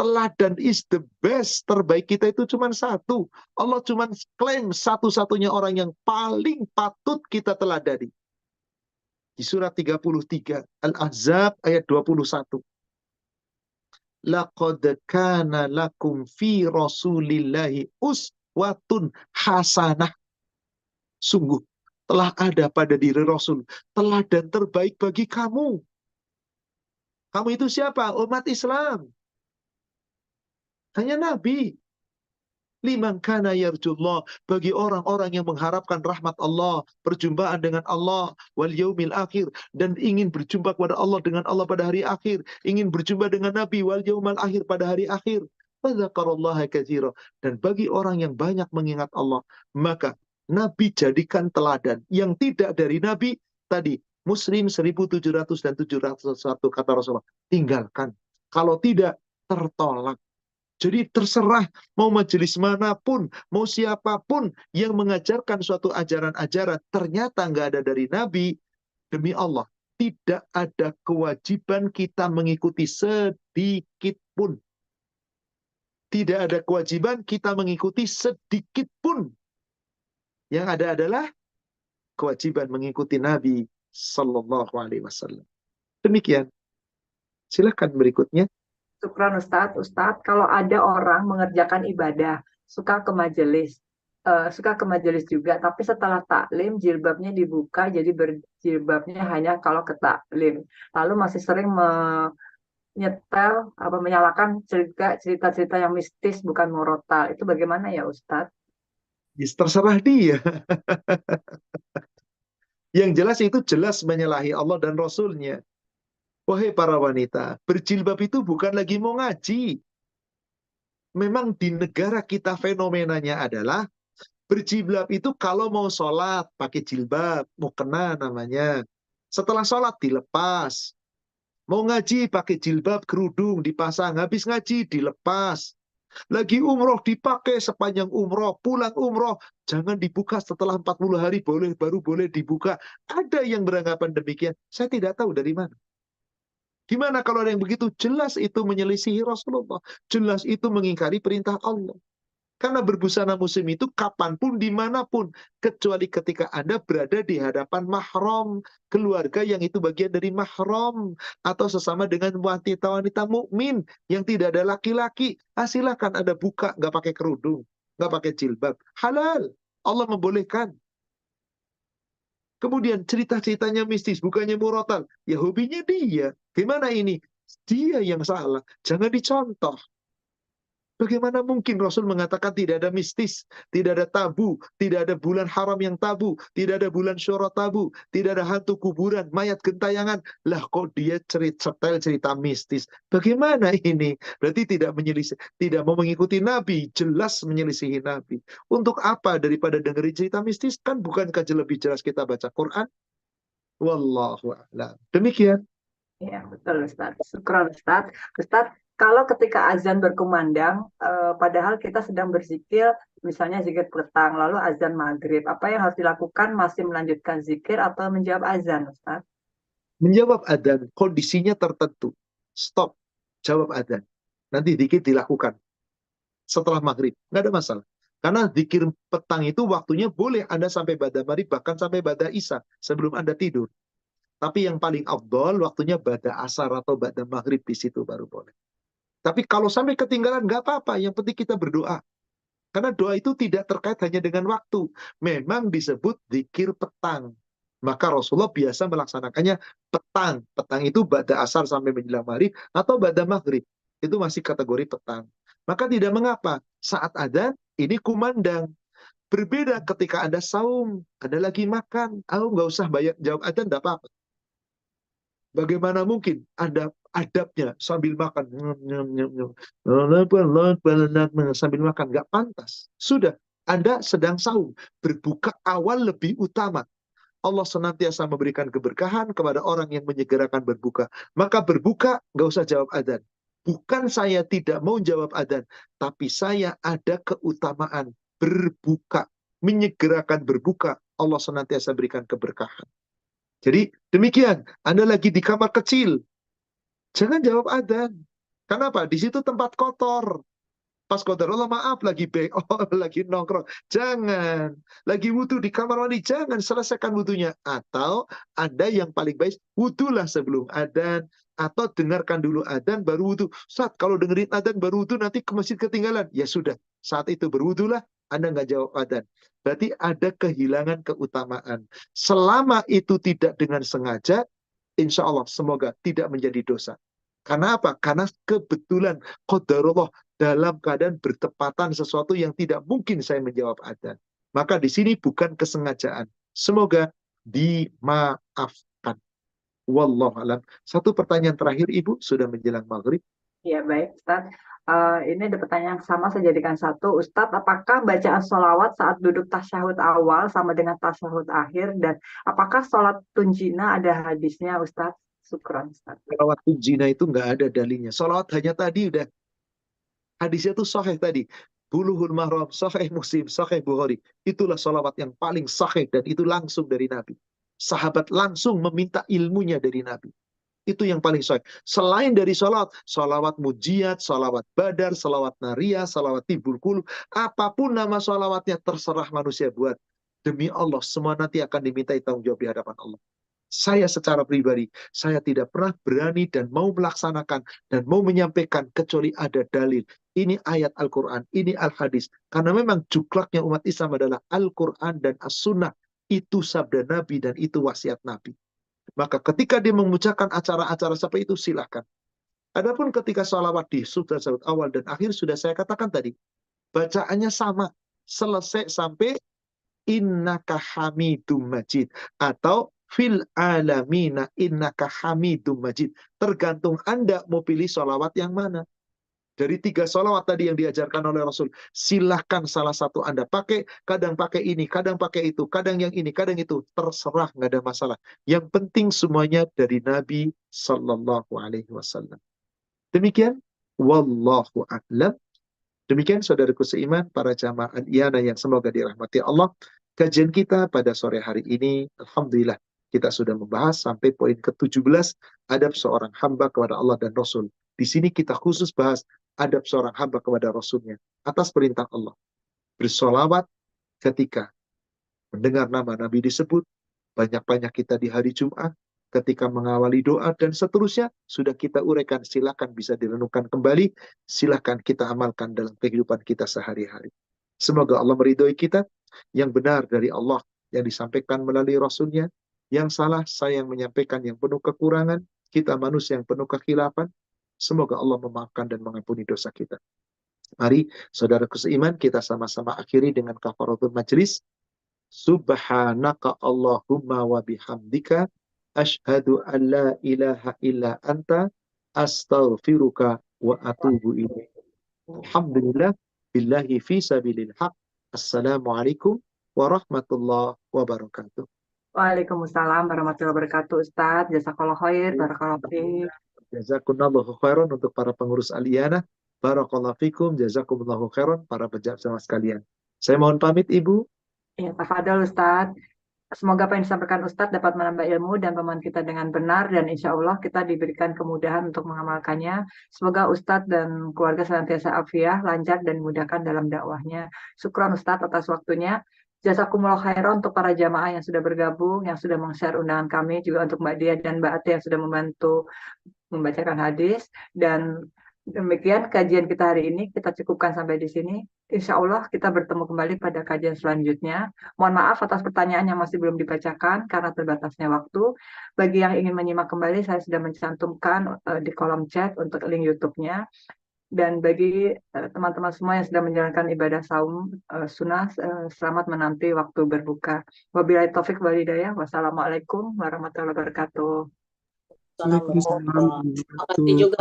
Teladan is the best. Terbaik kita itu cuma satu. Allah cuma klaim satu-satunya orang yang paling patut kita teladani. Di surat 33 Al-Ahzab ayat 21. Laqad kana lakum fi Rasulillahi uswatun hasanah. Sungguh telah ada pada diri Rasul teladan terbaik bagi kamu. Kamu itu siapa? Umat Islam. Hanya Nabi. Liman kana yarjullah, bagi orang-orang yang mengharapkan rahmat Allah, perjumpaan dengan Allah, wal yaumil akhir, dan ingin berjumpa kepada Allah dengan Allah pada hari akhir, ingin berjumpa dengan Nabi wal yaumal akhir pada hari akhir. Fadzakarallaha katsira, dan bagi orang yang banyak mengingat Allah, maka Nabi jadikan teladan. Yang tidak dari Nabi tadi Muslim 1700 dan 701 kata Rasulullah, tinggalkan. Kalau tidak, tertolak. Jadi terserah mau majelis manapun, mau siapapun yang mengajarkan suatu ajaran-ajaran, ternyata nggak ada dari Nabi, demi Allah, tidak ada kewajiban kita mengikuti sedikit pun. Tidak ada kewajiban kita mengikuti sedikit pun. Yang ada adalah kewajiban mengikuti Nabi Sallallahu Alaihi Wasallam. Demikian. Silakan berikutnya. Syukran Ustadz. Ustadz, kalau ada orang mengerjakan ibadah, suka ke majelis juga, tapi setelah taklim jilbabnya dibuka, jadi berjilbabnya hanya kalau ke taklim. Lalu masih sering menyalakan cerita-cerita yang mistis, bukan murotal. Itu bagaimana ya Ustadz? Terserah dia. Yang jelas itu jelas menyalahi Allah dan Rasulnya. Wahai para wanita, berjilbab itu bukan lagi mau ngaji. Memang di negara kita fenomenanya adalah berjilbab itu kalau mau sholat pakai jilbab, mau kena namanya. Setelah sholat dilepas. Mau ngaji pakai jilbab, kerudung dipasang. Habis ngaji dilepas. Lagi umroh dipakai sepanjang umroh. Pulang umroh jangan dibuka setelah 40 hari baru boleh dibuka. Ada yang beranggapan demikian. Saya tidak tahu dari mana. Gimana kalau ada yang begitu? Jelas itu menyelisihi Rasulullah. Jelas itu mengingkari perintah Allah. Karena berbusana muslim itu kapanpun, dimanapun. Kecuali ketika Anda berada di hadapan mahram. Keluarga yang itu bagian dari mahram. Atau sesama dengan wanita-wanita mukmin yang tidak ada laki-laki. Silakan Anda buka, nggak pakai kerudung. Nggak pakai jilbab. Halal. Allah membolehkan. Kemudian cerita-ceritanya mistis, bukannya murotal. Ya hobinya dia. Gimana ini? Dia yang salah. Jangan dicontoh. Bagaimana mungkin Rasul mengatakan tidak ada mistis, tidak ada tabu, tidak ada bulan haram yang tabu, tidak ada bulan syura tabu, tidak ada hantu kuburan, mayat gentayangan. Lah kok dia cerita mistis? Bagaimana ini? Berarti tidak mau mengikuti Nabi, jelas menyelisihi Nabi. Untuk apa daripada dengerin cerita mistis? Kan bukankah lebih jelas kita baca Quran? Wallahu a'lam. Demikian. Ya, betul Ustaz. Syukran Ustaz. Ustaz, kalau ketika azan berkumandang, padahal kita sedang berzikir, misalnya zikir petang, lalu azan maghrib, apa yang harus dilakukan? Masih melanjutkan zikir atau menjawab azan, Ustaz? Menjawab adzan, kondisinya tertentu. Stop, jawab adzan. Nanti dikit dilakukan. Setelah maghrib, nggak ada masalah. Karena zikir petang itu waktunya boleh Anda sampai ba'da maghrib, bahkan sampai ba'da isya, sebelum Anda tidur. Tapi yang paling afdol waktunya ba'da asar atau ba'da maghrib, di situ baru boleh. Tapi kalau sampai ketinggalan nggak apa-apa, yang penting kita berdoa. Karena doa itu tidak terkait hanya dengan waktu. Memang disebut zikir petang. Maka Rasulullah biasa melaksanakannya petang. Petang itu ba'da asar sampai menjelang maghrib atau ba'da maghrib. Itu masih kategori petang. Maka tidak mengapa. Saat adzan ini kumandang. Berbeda ketika Anda saum, Anda lagi makan. Nggak usah jawab adzan, tidak apa-apa. Bagaimana mungkin Anda adabnya sambil makan sambil makan, nggak pantas. Sudah, Anda sedang saum, berbuka awal lebih utama. Allah senantiasa memberikan keberkahan kepada orang yang menyegerakan berbuka. Maka berbuka nggak usah jawab adzan. Bukan saya tidak mau jawab adzan, tapi saya ada keutamaan berbuka, menyegerakan berbuka. Allah senantiasa berikan keberkahan. Jadi demikian, Anda lagi di kamar kecil, jangan jawab adzan. Kenapa? Di situ tempat kotor. Pas kotor, Allah maaf, lagi lagi nongkrong. Jangan. Lagi wudhu di kamar mandi, jangan, selesaikan wudhunya. Atau Anda yang paling baik, wudhulah sebelum adzan. Atau dengarkan dulu adzan, baru wudhu. Saat kalau dengerin adzan, baru wudhu, nanti ke masjid ketinggalan. Ya sudah, saat itu berwudhulah, Anda nggak jawab adzan. Berarti ada kehilangan keutamaan. Selama itu tidak dengan sengaja, insya Allah semoga tidak menjadi dosa. Karena apa? Karena kebetulan qadarullah, dalam keadaan bertepatan sesuatu yang tidak mungkin saya menjawab adzan. Maka di sini bukan kesengajaan. Semoga dimaafkan. Wallahu alam. Satu pertanyaan terakhir, Ibu, sudah menjelang maghrib. Ya, baik, Ustaz. Ini ada pertanyaan yang sama, saya jadikan satu. Ustadz, apakah bacaan sholawat saat duduk tasyahud awal sama dengan tasyahud akhir? Dan apakah sholat tunjina ada hadisnya, Ustadz? Syukran, Ustadz. Sholawat tunjina itu nggak ada dalilnya. Sholawat hanya tadi udah. Hadisnya itu sahih tadi. Bulughul Maram, sahih Muslim, sahih Bukhari. Itulah sholawat yang paling sahih dan itu langsung dari Nabi. Sahabat langsung meminta ilmunya dari Nabi. Itu yang paling sahih. Selain dari sholawat mujiat, sholawat badar, sholawat nariyah, sholawat tibul kulub, apapun nama sholawatnya terserah manusia buat. Demi Allah, semua nanti akan dimintai tanggung jawab di hadapan Allah. Saya secara pribadi, saya tidak pernah berani dan mau melaksanakan dan mau menyampaikan kecuali ada dalil. Ini ayat Al-Quran, ini Al-Hadis. Karena memang juklaknya umat Islam adalah Al-Quran dan As-Sunnah. Itu sabda Nabi dan itu wasiat Nabi. Maka ketika dia mengucapkan acara-acara seperti itu, silahkan. Adapun ketika sholawat di sudah awal dan akhir, sudah saya katakan tadi. Bacaannya sama. Selesai sampai innaka hamidum majid. Atau fil alamina innaka hamidum majid. Tergantung Anda mau pilih sholawat yang mana. Dari 3 sholawat tadi yang diajarkan oleh Rasul, silahkan salah satu Anda pakai, kadang pakai ini, kadang pakai itu, kadang yang ini, kadang itu, terserah, nggak ada masalah. Yang penting semuanya dari Nabi Sallallahu Alaihi Wasallam. Demikian, wallahu a'lam. Demikian saudaraku seiman, para jamaah al-iyana yang semoga dirahmati Allah. Kajian kita pada sore hari ini, alhamdulillah, kita sudah membahas sampai poin ke-17, adab seorang hamba kepada Allah dan Rasul. Di sini kita khusus bahas adab seorang hamba kepada Rasulnya atas perintah Allah. Bersolawat ketika mendengar nama Nabi disebut, banyak-banyak kita di hari Jumat, ketika mengawali doa dan seterusnya, sudah kita uraikan, silakan bisa direnungkan kembali, silakan kita amalkan dalam kehidupan kita sehari-hari. Semoga Allah meridhoi kita, yang benar dari Allah yang disampaikan melalui Rasulnya, yang salah saya yang menyampaikan yang penuh kekurangan, kita manusia yang penuh kekhilafan. Semoga Allah memaafkan dan mengampuni dosa kita. Mari, saudaraku seiman, kita sama-sama akhiri dengan kafaratul majlis. Subhanaka Allahumma wa bihamdika, ashhadu an la ilaha illa anta, astaghfiruka wa atubu ilaik. Alhamdulillah, billahi fi sabilil haq. Assalamualaikum warahmatullahi wabarakatuh. Waalaikumsalam warahmatullahi wabarakatuh, Ustadz. Jazakallah khair, barakallahu fiik. Jazakumullahu khairan untuk para pengurus Al-Iyana. Barakallahu fikum, jazakumullahu khairan para pejabat sekalian. Saya mohon pamit, Ibu. Ya, tafadhol, Ustadz. Semoga apa yang disampaikan Ustadz dapat menambah ilmu dan pemahaman kita dengan benar, dan insya Allah kita diberikan kemudahan untuk mengamalkannya. Semoga Ustadz dan keluarga senantiasa afiah, lancar, dan dimudahkan dalam dakwahnya. Syukran Ustadz atas waktunya. Jazakumullah khairan untuk para jamaah yang sudah bergabung, yang sudah meng-share undangan kami, juga untuk Mbak Dia dan Mbak Ate yang sudah membantu membacakan hadis, dan Demikian kajian kita hari ini, kita cukupkan sampai di sini. Insya Allah kita bertemu kembali pada kajian selanjutnya. Mohon maaf atas pertanyaan yang masih belum dibacakan karena terbatasnya waktu. Bagi yang ingin menyimak kembali, saya sudah mencantumkan di kolom chat untuk link YouTube-nya. Dan bagi teman-teman semua yang sedang menjalankan ibadah saum sunnah, selamat menanti waktu berbuka. Wabillahi taufik wal hidayah. Wassalamualaikum warahmatullahi wabarakatuh. Waalaikumsalam Terima kasih warahmatullahi juga